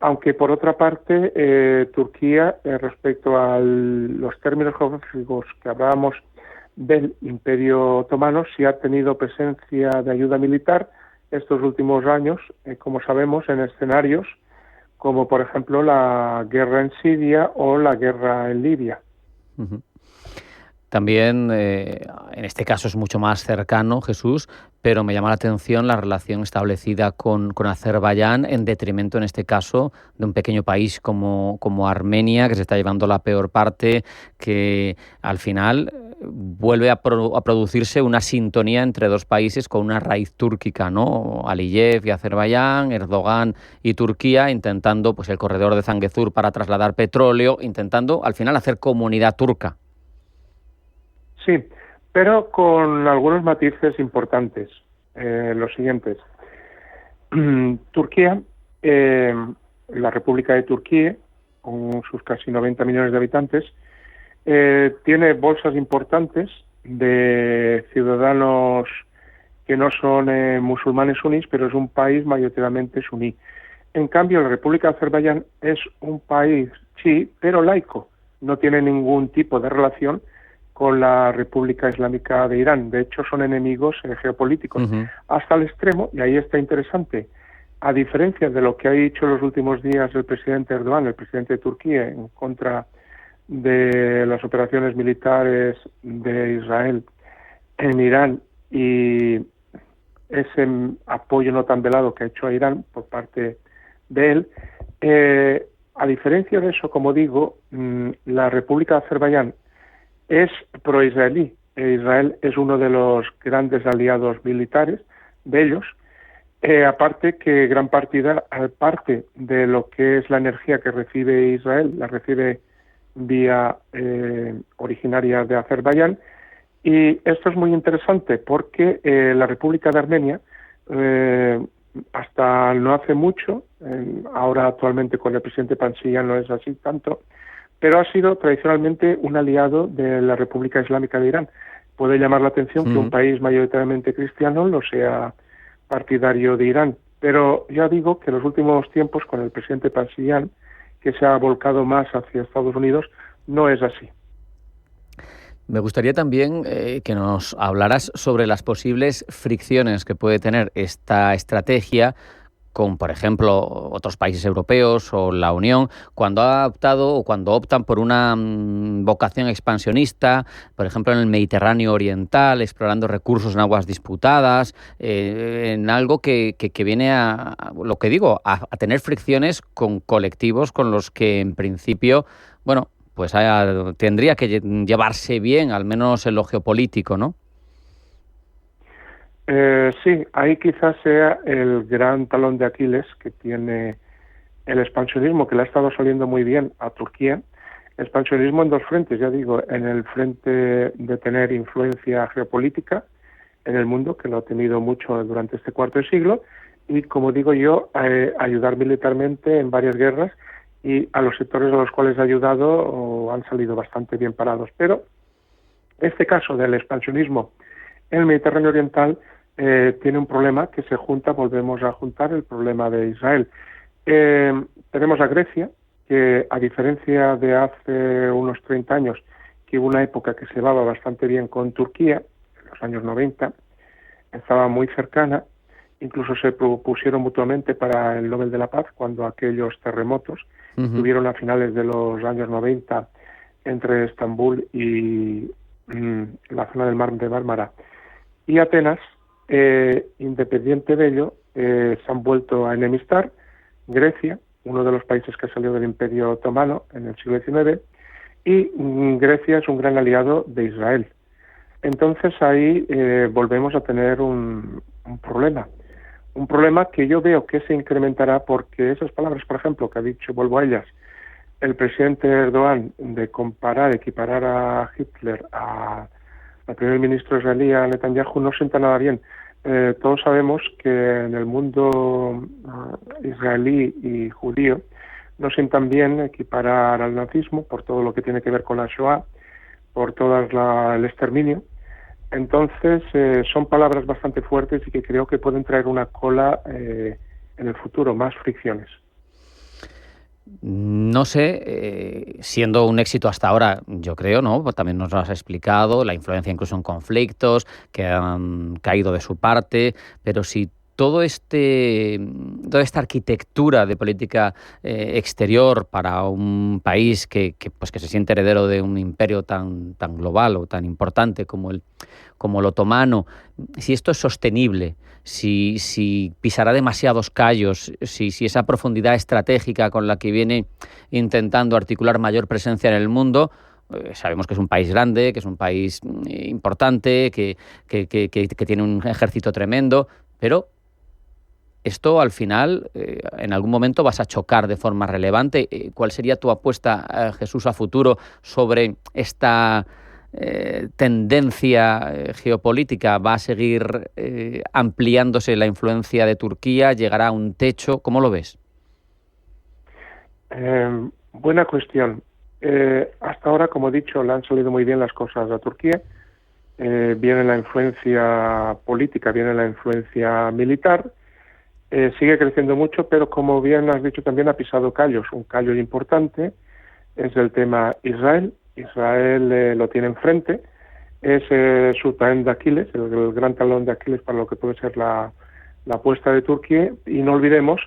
aunque por otra parte Turquía, respecto a los términos geográficos que hablábamos del Imperio Otomano, sí ha tenido presencia de ayuda militar estos últimos años, como sabemos, en escenarios como por ejemplo la guerra en Siria o la guerra en Libia. Uh-huh. También, en este caso es mucho más cercano, Jesús, pero me llama la atención la relación establecida con Azerbaiyán, en detrimento, en este caso, de un pequeño país como Armenia, que se está llevando la peor parte, que al final vuelve a producirse una sintonía entre dos países con una raíz túrquica, ¿no? Aliyev y Azerbaiyán, Erdogan y Turquía, intentando pues el corredor de Zangezur para trasladar petróleo, intentando al final hacer comunidad turca. Sí, pero con algunos matices importantes, los siguientes. Turquía, la República de Turquía, con sus casi 90 millones de habitantes, tiene bolsas importantes de ciudadanos que no son musulmanes sunís, pero es un país mayoritariamente suní. En cambio, la República de Azerbaiyán es un país chií, pero laico, no tiene ningún tipo de relación con la República Islámica de Irán. De hecho, son enemigos geopolíticos, hasta el extremo, y ahí está interesante, a diferencia de lo que ha dicho en los últimos días el presidente Erdogan, el presidente de Turquía, en contra de las operaciones militares de Israel en Irán y ese apoyo no tan velado que ha hecho a Irán por parte de él, a diferencia de eso, como digo, la República de Azerbaiyán es pro-israelí. Israel es uno de los grandes aliados militares de ellos, aparte que gran parte de lo que es la energía que recibe Israel, la recibe vía originaria de Azerbaiyán, y esto es muy interesante porque la República de Armenia, hasta no hace mucho, ahora actualmente con el presidente Pashinyan no es así tanto, pero ha sido tradicionalmente un aliado de la República Islámica de Irán. Puede llamar la atención que un país mayoritariamente cristiano lo sea partidario de Irán, pero ya digo que en los últimos tiempos con el presidente Pashinyan, que se ha volcado más hacia Estados Unidos, no es así. Me gustaría también que nos hablaras sobre las posibles fricciones que puede tener esta estrategia con, por ejemplo, otros países europeos o la Unión, cuando ha optado o cuando optan por una vocación expansionista, por ejemplo, en el Mediterráneo Oriental, explorando recursos en aguas disputadas, en algo que viene a lo que digo, a tener fricciones con colectivos con los que, en principio, bueno, pues tendría que llevarse bien, al menos en lo geopolítico, ¿no? Sí, ahí quizás sea el gran talón de Aquiles que tiene el expansionismo, que le ha estado saliendo muy bien a Turquía. Expansionismo en dos frentes, ya digo, en el frente de tener influencia geopolítica en el mundo, que lo ha tenido mucho durante este cuarto de siglo, y, como digo yo, ayudar militarmente en varias guerras, y a los sectores a los cuales ha ayudado han salido bastante bien parados. Pero Este caso del expansionismo en el Mediterráneo Oriental tiene un problema que se junta, volvemos a juntar el problema de Israel. Tenemos a Grecia, que a diferencia de hace unos 30 años, que hubo una época que se llevaba bastante bien con Turquía, en los años 90, estaba muy cercana, incluso se propusieron mutuamente para el Nobel de la Paz cuando aquellos terremotos tuvieron a finales de los años 90 entre Estambul y la zona del mar de Mármara y Atenas. Independiente de ello, se han vuelto a enemistar. Grecia, uno de los países que salió del Imperio Otomano en el siglo XIX, y Grecia es un gran aliado de Israel. Entonces ahí volvemos a tener un problema que yo veo que se incrementará porque esas palabras, por ejemplo, que ha dicho, vuelvo a ellas, el presidente Erdogan, de equiparar a Hitler al primer ministro israelí, a Netanyahu, no sienta nada bien. Todos sabemos que en el mundo israelí y judío no sientan bien equiparar al nazismo por todo lo que tiene que ver con la Shoah, por todo el exterminio. Entonces son palabras bastante fuertes y que creo que pueden traer una cola en el futuro, más fricciones. No sé, siendo un éxito hasta ahora, yo creo, ¿no? Pues también nos lo has explicado, la influencia incluso en conflictos que han caído de su parte, pero si toda esta arquitectura de política exterior para un país que se siente heredero de un imperio tan global o tan importante como el otomano, si esto es sostenible, si pisará demasiados callos, si esa profundidad estratégica con la que viene intentando articular mayor presencia en el mundo, sabemos que es un país grande, que es un país importante, que tiene un ejército tremendo, pero esto al final, en algún momento vas a chocar de forma relevante. ¿Cuál sería tu apuesta, Jesús, a futuro sobre esta tendencia geopolítica? ¿Va a seguir ampliándose la influencia de Turquía? ¿Llegará a un techo? ¿Cómo lo ves? Buena cuestión. Hasta ahora, como he dicho, le han salido muy bien las cosas a Turquía. Viene la influencia política, viene la influencia militar. Sigue creciendo mucho, pero como bien has dicho también ha pisado callos. Un callo importante es el tema Israel. Israel lo tiene enfrente, es su talón de Aquiles, el gran talón de Aquiles para lo que puede ser la apuesta de Turquía, y no olvidemos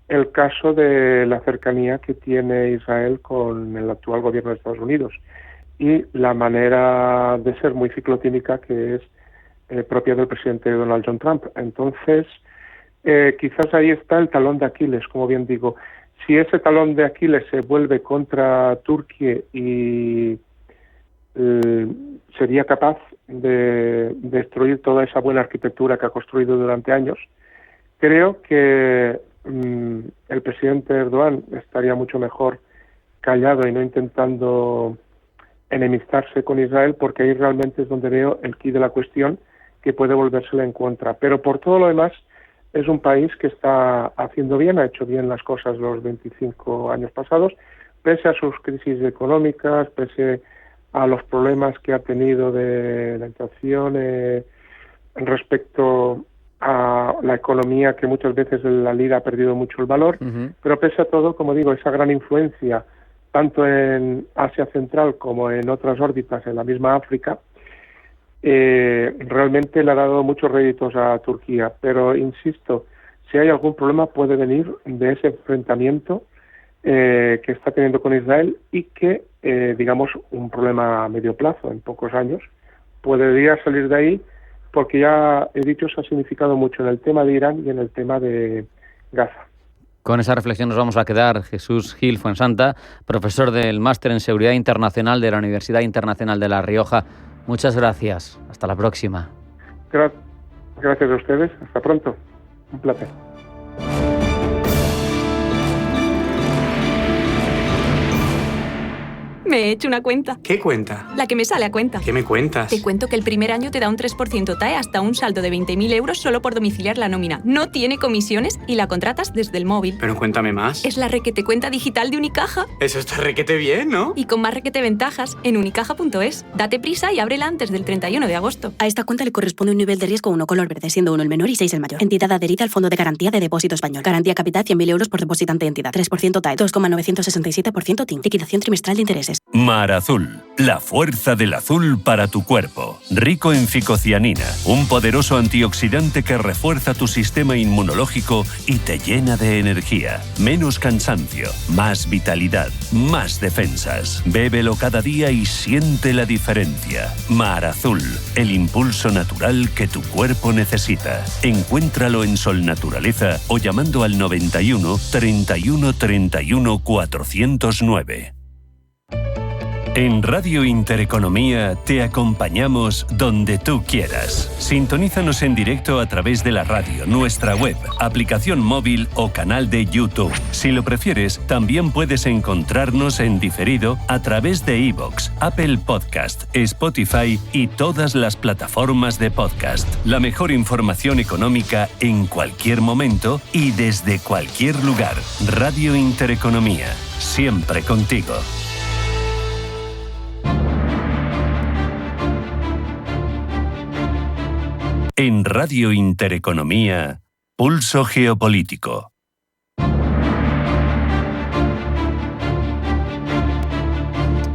el caso de la cercanía que tiene Israel con el actual gobierno de Estados Unidos y la manera de ser muy ciclotímica que es propia del presidente Donald John Trump. Entonces, quizás ahí está el talón de Aquiles, como bien digo. Si ese talón de Aquiles se vuelve contra Turquía y sería capaz de destruir toda esa buena arquitectura que ha construido durante años, creo que el presidente Erdogan estaría mucho mejor callado y no intentando enemistarse con Israel, porque ahí realmente es donde veo el quid de la cuestión, que puede volvérsela en contra. Pero por todo lo demás, es un país que está haciendo bien, ha hecho bien las cosas los 25 años pasados, pese a sus crisis económicas, pese a los problemas que ha tenido de la inflación respecto a la economía, que muchas veces la lira ha perdido mucho el valor, pero pese a todo, como digo, esa gran influencia, tanto en Asia Central como en otras órbitas en la misma África, realmente le ha dado muchos réditos a Turquía, pero insisto, si hay algún problema puede venir de ese enfrentamiento que está teniendo con Israel y que, digamos, un problema a medio plazo, en pocos años, podría salir de ahí, porque ya he dicho, se ha significado mucho en el tema de Irán y en el tema de Gaza. Con esa reflexión nos vamos a quedar. Jesús Gil Fuensanta, profesor del Máster en Seguridad Internacional de la Universidad Internacional de La Rioja. Muchas gracias. Hasta la próxima. Gracias a ustedes. Hasta pronto. Un placer. Me he hecho una cuenta. ¿Qué cuenta? La que me sale a cuenta. ¿Qué me cuentas? Te cuento que el primer año te da un 3% TAE hasta un saldo de 20.000 euros solo por domiciliar la nómina. No tiene comisiones y la contratas desde el móvil. Pero cuéntame más. Es la requete cuenta digital de Unicaja. Eso está requete bien, ¿no? Y con más requete ventajas en unicaja.es. Date prisa y ábrela antes del 31 de agosto. A esta cuenta le corresponde un nivel de riesgo 1 color verde, siendo 1 el menor y 6 el mayor. Entidad adherida al Fondo de Garantía de Depósito Español. Garantía capital 100.000 euros por depositante entidad. 3% TAE, 2,967% TIN. Liquidación trimestral de intereses. Mar Azul, la fuerza del azul para tu cuerpo. Rico en ficocianina, un poderoso antioxidante que refuerza tu sistema inmunológico y te llena de energía. Menos cansancio, más vitalidad, más defensas. Bébelo cada día y siente la diferencia. Mar Azul, el impulso natural que tu cuerpo necesita. Encuéntralo en Sol Naturaleza o llamando al 91 31 31 409. En Radio Intereconomía te acompañamos donde tú quieras. Sintonízanos en directo a través de la radio, nuestra web, aplicación móvil o canal de YouTube. Si lo prefieres, también puedes encontrarnos en diferido a través de iVoox, Apple Podcast, Spotify y todas las plataformas de podcast. La mejor información económica en cualquier momento y desde cualquier lugar. Radio Intereconomía, siempre contigo. En Radio Intereconomía, Pulso Geopolítico.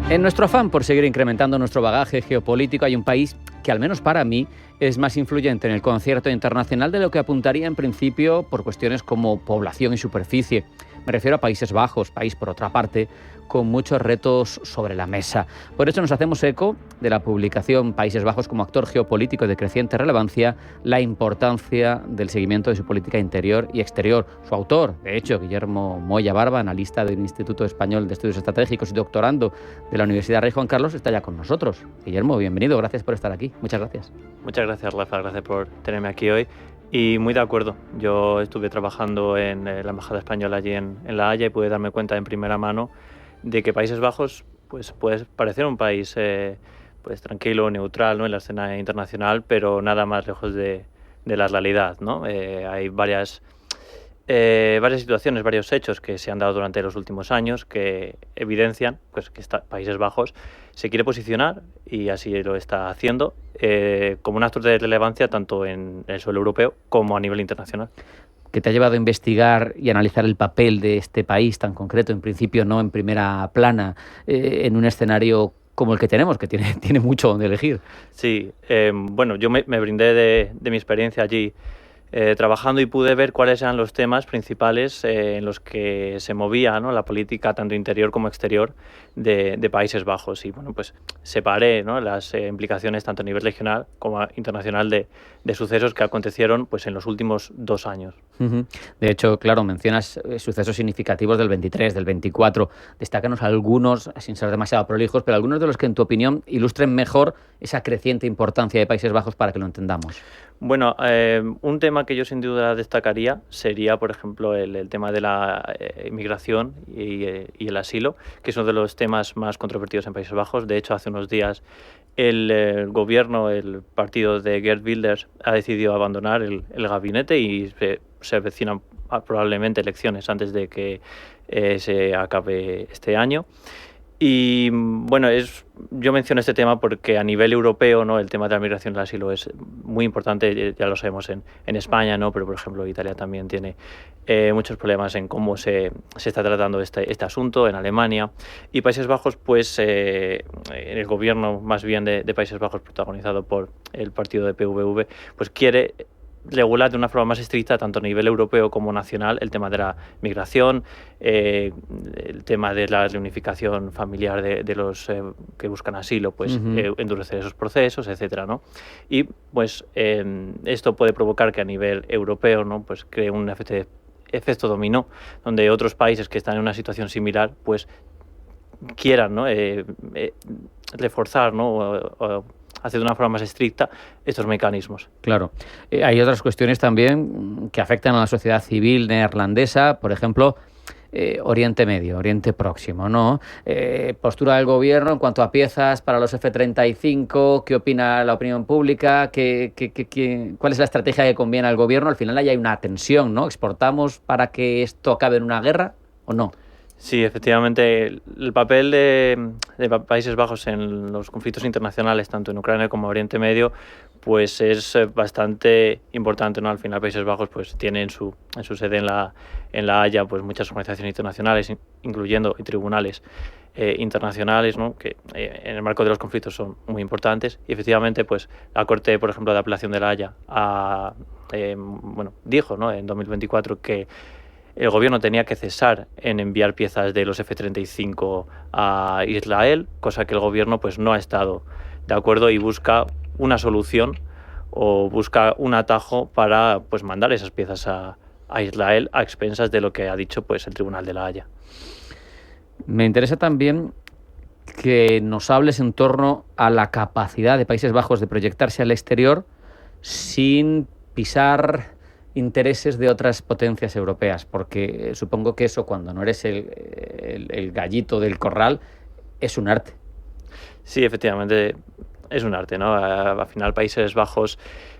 En nuestro afán por seguir incrementando nuestro bagaje geopolítico, hay un país que, al menos para mí, es más influyente en el concierto internacional de lo que apuntaría en principio por cuestiones como población y superficie. Me refiero a Países Bajos, país, por otra parte, con muchos retos sobre la mesa. Por eso nos hacemos eco de la publicación Países Bajos como actor geopolítico de creciente relevancia, la importancia del seguimiento de su política interior y exterior. Su autor, de hecho, Guillermo Moya Barba, analista del Instituto Español de Estudios Estratégicos y doctorando de la Universidad Rey Juan Carlos, está ya con nosotros. Guillermo, bienvenido, gracias por estar aquí. Muchas gracias. Muchas gracias, Rafa, gracias por tenerme aquí hoy. Y muy de acuerdo, yo estuve trabajando en la Embajada Española allí en La Haya y pude darme cuenta en primera mano de que Países Bajos pues puede parecer un país pues tranquilo, neutral, ¿no?, en la escena internacional, pero nada más lejos de la realidad, ¿no? Hay varias situaciones, varios hechos que se han dado durante los últimos años que evidencian pues que Países Bajos se quiere posicionar, y así lo está haciendo, como un actor de relevancia tanto en el suelo europeo como a nivel internacional. ¿Qué te ha llevado a investigar y analizar el papel de este país tan concreto, en principio no en primera plana, en un escenario como el que tenemos, que tiene mucho donde elegir? Sí, bueno, yo me brindé de mi experiencia allí trabajando y pude ver cuáles eran los temas principales en los que se movía, ¿no?, la política tanto interior como exterior de Países Bajos. Y bueno, pues separé, ¿no?, las implicaciones tanto a nivel regional como internacional de sucesos que acontecieron pues en los últimos 2 años. Uh-huh. De hecho, claro, mencionas sucesos significativos del 23, del 24. Destácanos algunos, sin ser demasiado prolijos, pero algunos de los que en tu opinión ilustren mejor esa creciente importancia de Países Bajos para que lo entendamos. Bueno, un tema que yo sin duda destacaría sería, por ejemplo, el tema de la inmigración y el asilo, que es uno de los temas más controvertidos en Países Bajos. De hecho, hace unos días el gobierno, el partido de Geert Wilders, ha decidido abandonar el gabinete y se avecinan probablemente elecciones antes de que se acabe este año. Y bueno, yo menciono este tema porque a nivel europeo, ¿no?, el tema de la migración y el asilo es muy importante, ya lo sabemos en España, ¿no?, pero por ejemplo Italia también tiene muchos problemas en cómo se está tratando este asunto, en Alemania. Y Países Bajos, pues el gobierno más bien de Países Bajos, protagonizado por el partido de PVV, pues quiere regular de una forma más estricta, tanto a nivel europeo como nacional, el tema de la migración, el tema de la reunificación familiar de los que buscan asilo, pues endurecer esos procesos, etcétera, ¿no? Y pues esto puede provocar que a nivel europeo, ¿no?, pues cree un efecto dominó, donde otros países que están en una situación similar, pues quieran, ¿no?, reforzar, ¿no?, o hacer de una forma más estricta estos mecanismos. Claro. Hay otras cuestiones también que afectan a la sociedad civil neerlandesa, por ejemplo, Oriente Medio, Oriente Próximo, ¿no? Postura del gobierno en cuanto a piezas para los F-35, ¿qué opina la opinión pública? ¿Cuál es la estrategia que conviene al gobierno? Al final ahí hay una tensión, ¿no? ¿Exportamos para que esto acabe en una guerra o no? Sí, efectivamente, el papel de Países Bajos en los conflictos internacionales, tanto en Ucrania como en Oriente Medio, pues es bastante importante, ¿no? Al final Países Bajos pues tiene en su sede en la Haya pues muchas organizaciones internacionales, incluyendo tribunales internacionales, ¿no? Que en el marco de los conflictos son muy importantes, y efectivamente pues la Corte, por ejemplo, de Apelación de la Haya dijo, ¿no? En 2024 que el gobierno tenía que cesar en enviar piezas de los F-35 a Israel, cosa que el gobierno pues no ha estado de acuerdo y busca una solución o busca un atajo para pues mandar esas piezas a Israel a expensas de lo que ha dicho pues el Tribunal de la Haya. Me interesa también que nos hables en torno a la capacidad de Países Bajos de proyectarse al exterior sin pisar intereses de otras potencias europeas, porque supongo que eso, cuando no eres el gallito del corral, es un arte. Sí, efectivamente, es un arte, ¿no? Al final, Países Bajos,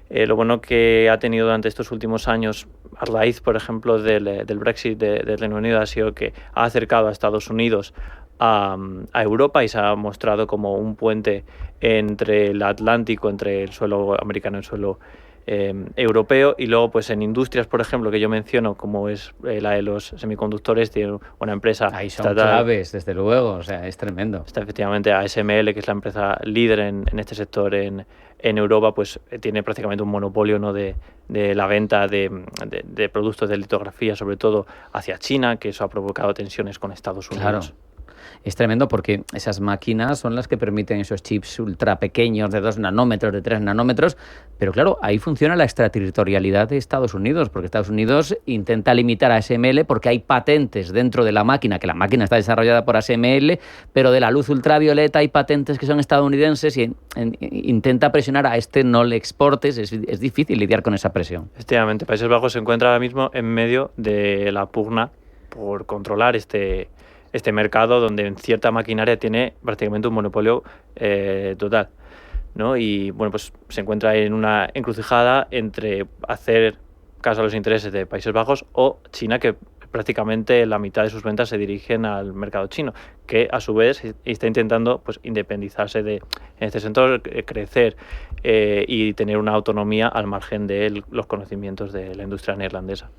lo bueno que ha tenido durante estos últimos años, a raíz, por ejemplo, del Brexit del Reino Unido, ha sido que ha acercado a Estados Unidos a Europa y se ha mostrado como un puente entre el Atlántico, entre el suelo americano y el suelo europeo, y luego pues en industrias, por ejemplo, que yo menciono, como es la de los semiconductores, tiene una empresa ahí son claves, desde luego, o sea, es tremendo. Está efectivamente ASML, que es la empresa líder en este sector en Europa, pues tiene prácticamente un monopolio, ¿no? de la venta de productos de litografía, sobre todo hacia China, que eso ha provocado tensiones con Estados Unidos. Claro. Es tremendo porque esas máquinas son las que permiten esos chips ultra pequeños de 2 nanómetros, de 3 nanómetros, pero claro, ahí funciona la extraterritorialidad de Estados Unidos, porque Estados Unidos intenta limitar a ASML porque hay patentes dentro de la máquina, que la máquina está desarrollada por ASML, pero de la luz ultravioleta hay patentes que son estadounidenses y intenta presionar a no le exportes. Es difícil lidiar con esa presión. Efectivamente, Países Bajos se encuentra ahora mismo en medio de la pugna por controlar este mercado, donde en cierta maquinaria tiene prácticamente un monopolio total, ¿no? Y bueno, pues se encuentra en una encrucijada entre hacer caso a los intereses de Países Bajos o China, que prácticamente la mitad de sus ventas se dirigen al mercado chino, que a su vez está intentando pues independizarse en este sector, crecer y tener una autonomía al margen de los conocimientos de la industria neerlandesa.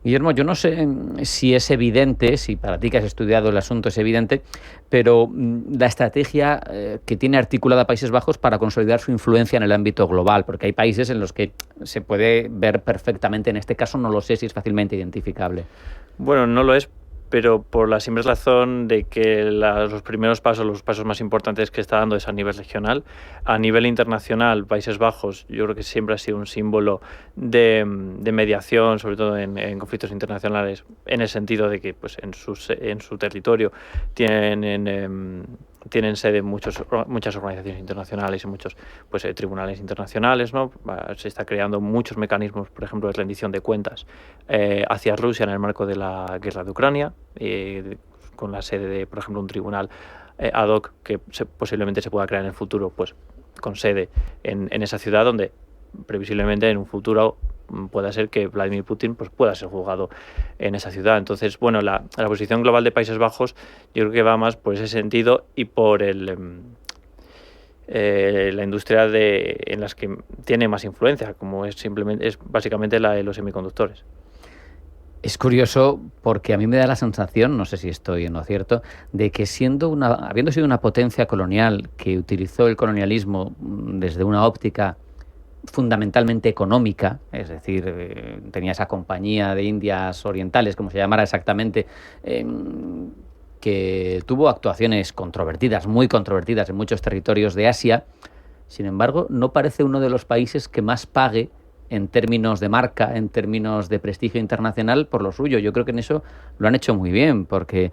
Guillermo, yo no sé si es evidente, si para ti que has estudiado el asunto es evidente, pero la estrategia que tiene articulada Países Bajos para consolidar su influencia en el ámbito global, porque hay países en los que se puede ver perfectamente, en este caso no lo sé si es fácilmente identificable. Bueno, no lo es, pero por la simple razón de que los primeros pasos, los pasos más importantes que está dando es a nivel regional. A nivel internacional, Países Bajos yo creo que siempre ha sido un símbolo de mediación, sobre todo en conflictos internacionales, en el sentido de que pues en su territorio tienen sede muchas organizaciones internacionales y muchos pues tribunales internacionales, ¿no? Se está creando muchos mecanismos, por ejemplo, de rendición de cuentas hacia Rusia en el marco de la guerra de Ucrania, con la sede de, por ejemplo, un tribunal ad hoc que posiblemente se pueda crear en el futuro, pues con sede en esa ciudad, donde previsiblemente en un futuro pueda ser que Vladimir Putin pues pueda ser juzgado en esa ciudad. Entonces, bueno, la posición global de Países Bajos yo creo que va más por ese sentido y por la industria en las que tiene más influencia, como es básicamente la de los semiconductores. Es curioso porque a mí me da la sensación, no sé si estoy en lo cierto, de que habiendo sido una potencia colonial que utilizó el colonialismo desde una óptica fundamentalmente económica, es decir, tenía esa compañía de Indias Orientales, como se llamara exactamente, que tuvo actuaciones controvertidas, muy controvertidas en muchos territorios de Asia. Sin embargo, no parece uno de los países que más pague en términos de marca, en términos de prestigio internacional por lo suyo. Yo creo que en eso lo han hecho muy bien, porque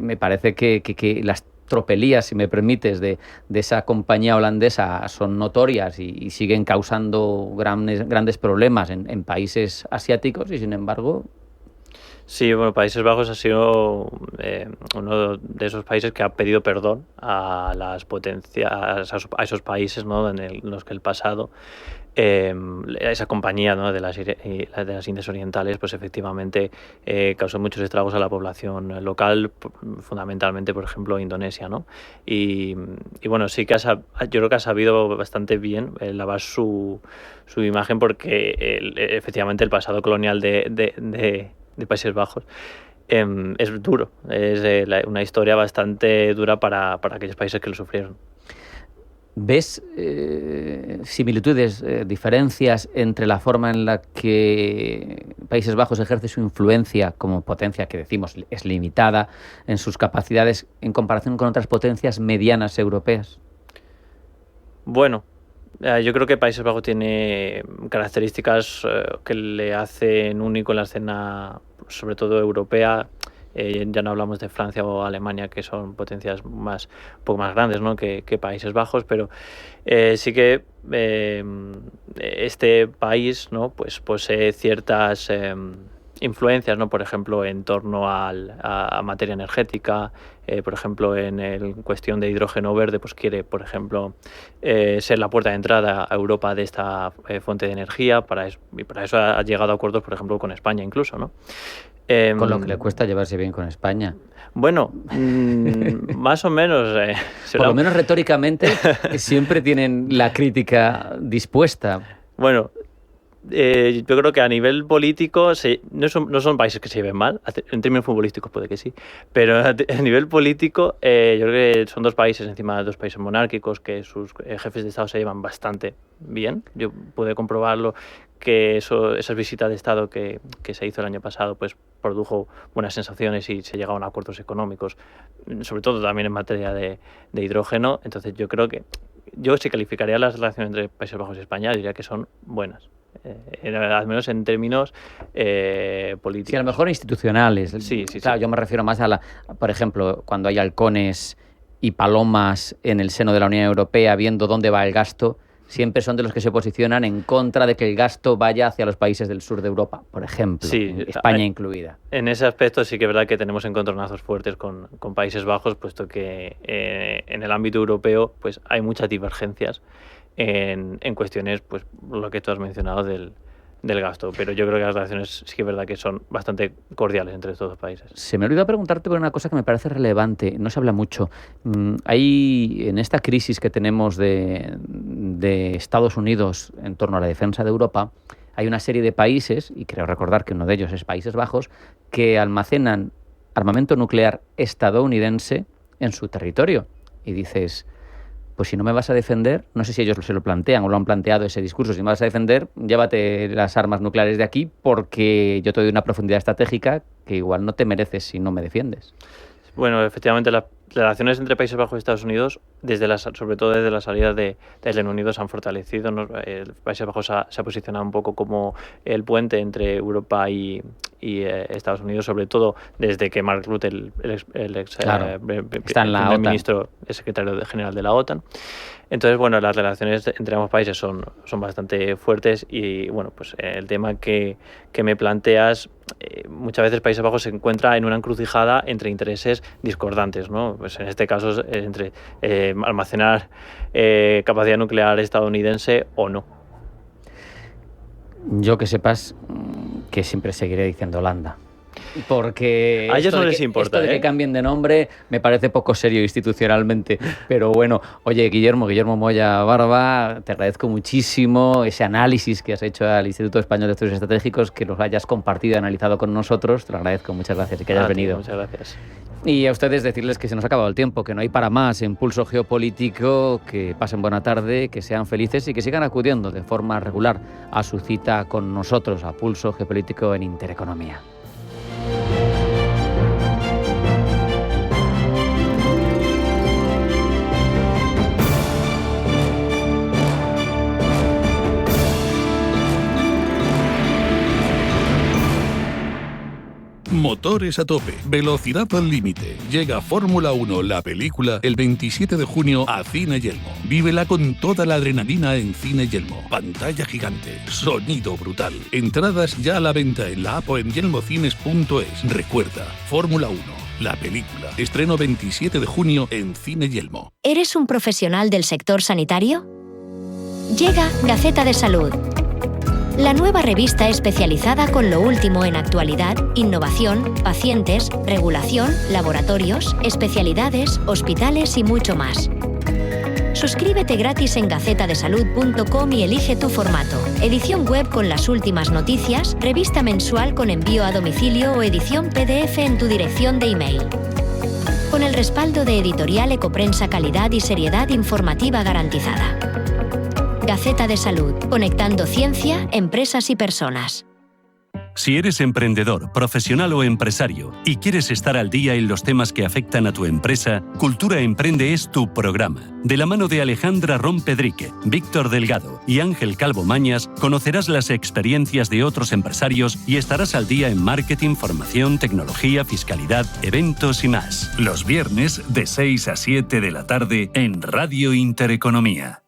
me parece que las tropelías, si me permites, de esa compañía holandesa son notorias y siguen causando grandes problemas en países asiáticos y, sin embargo... Sí, bueno, Países Bajos ha sido uno de esos países que ha pedido perdón a las potencias, a esos países, ¿no?, en los que el pasado, esa compañía, ¿no?, de las Indias Orientales, pues efectivamente causó muchos estragos a la población local, fundamentalmente, por ejemplo, Indonesia, ¿no? Y bueno, sí que yo creo que ha sabido bastante bien lavar su imagen, porque efectivamente el pasado colonial de Países Bajos es duro, es una historia bastante dura para aquellos países que lo sufrieron. ¿Ves similitudes, diferencias entre la forma en la que Países Bajos ejerce su influencia como potencia, que decimos es limitada en sus capacidades, en comparación con otras potencias medianas europeas? Bueno, yo creo que Países Bajos tiene características que le hacen único en la escena, sobre todo europea. Ya no hablamos de Francia o Alemania, que son potencias un poco más grandes, ¿no?, que Países Bajos, pero sí que este país, ¿no?, pues posee ciertas influencias, ¿no?, por ejemplo, en torno a materia energética. Por ejemplo, en cuestión de hidrógeno verde, pues quiere, por ejemplo, ser la puerta de entrada a Europa de esta fuente de energía. Y para eso ha llegado a acuerdos, por ejemplo, con España incluso, ¿no? Con lo que le cuesta llevarse bien con España. Bueno, más o menos. Por lo menos retóricamente siempre tienen la crítica dispuesta. Bueno, yo creo que a nivel político no son países que se lleven mal. En términos futbolísticos puede que sí, pero a nivel político yo creo que son dos países monárquicos, que sus jefes de Estado se llevan bastante bien. Yo pude comprobarlo, que esas visitas de Estado que se hizo el año pasado pues produjo buenas sensaciones y se llegaron a acuerdos económicos, sobre todo también en materia de hidrógeno. Entonces yo creo que yo sí calificaría las relaciones entre Países Bajos y España, diría que son buenas. Al menos en términos políticos. Sí, a lo mejor institucionales. Sí. Claro, yo me refiero más por ejemplo, cuando hay halcones y palomas en el seno de la Unión Europea viendo dónde va el gasto, siempre son de los que se posicionan en contra de que el gasto vaya hacia los países del sur de Europa, por ejemplo, España incluida. En ese aspecto sí que es verdad que tenemos encontronazos fuertes con Países Bajos, puesto que en el ámbito europeo pues hay muchas divergencias en cuestiones, pues lo que tú has mencionado del gasto, pero yo creo que las relaciones sí que es verdad que son bastante cordiales entre estos dos países. Se me olvidó preguntarte por una cosa que me parece relevante, no se habla mucho. Hay en esta crisis que tenemos de Estados Unidos en torno a la defensa de Europa, hay una serie de países, y creo recordar que uno de ellos es Países Bajos, que almacenan armamento nuclear estadounidense en su territorio. Y dices, pues si no me vas a defender, no sé si ellos se lo plantean o lo han planteado ese discurso, si me vas a defender, llévate las armas nucleares de aquí, porque yo te doy una profundidad estratégica que igual no te mereces si no me defiendes. Bueno, efectivamente, las relaciones entre Países Bajos y Estados Unidos, sobre todo desde la salida del Reino Unido, se han fortalecido, ¿no? Países Bajos se ha posicionado un poco como el puente entre Europa y Estados Unidos, sobre todo desde que Mark Rutte, el ex primer ministro, es secretario general de la OTAN. Entonces, bueno, las relaciones entre ambos países son bastante fuertes y, bueno, pues el tema que me planteas, muchas veces Países Bajos se encuentra en una encrucijada entre intereses discordantes, ¿no? Pues en este caso es entre almacenar capacidad nuclear estadounidense o no. Yo que sepas que siempre seguiré diciendo Holanda. Porque a ellos no les importa, esto de que cambien de nombre me parece poco serio institucionalmente. Pero bueno, oye, Guillermo Moya Barba, te agradezco muchísimo ese análisis que has hecho al Instituto Español de Estudios Estratégicos, que los hayas compartido y analizado con nosotros. Te lo agradezco, muchas gracias y que hayas venido. Muchas gracias. Y a ustedes decirles que se nos ha acabado el tiempo, que no hay para más en Pulso Geopolítico, que pasen buena tarde, que sean felices y que sigan acudiendo de forma regular a su cita con nosotros, a Pulso Geopolítico en Intereconomía. Motores a tope, velocidad al límite. Llega Fórmula 1, la película, el 27 de junio a Cine Yelmo. Vívela con toda la adrenalina en Cine Yelmo. Pantalla gigante, sonido brutal. Entradas ya a la venta en la app o en yelmocines.es. Recuerda, Fórmula 1, la película. Estreno 27 de junio en Cine Yelmo. ¿Eres un profesional del sector sanitario? Llega Gaceta de Salud, la nueva revista especializada con lo último en actualidad, innovación, pacientes, regulación, laboratorios, especialidades, hospitales y mucho más. Suscríbete gratis en gacetadesalud.com y elige tu formato. Edición web con las últimas noticias, revista mensual con envío a domicilio o edición PDF en tu dirección de email. Con el respaldo de Editorial Ecoprensa, calidad y seriedad informativa garantizada. Gaceta de Salud, conectando ciencia, empresas y personas. Si eres emprendedor, profesional o empresario y quieres estar al día en los temas que afectan a tu empresa, Cultura Emprende es tu programa. De la mano de Alejandra Rompedrique, Víctor Delgado y Ángel Calvo Mañas, conocerás las experiencias de otros empresarios y estarás al día en marketing, formación, tecnología, fiscalidad, eventos y más. Los viernes de 6 a 7 de la tarde en Radio Intereconomía.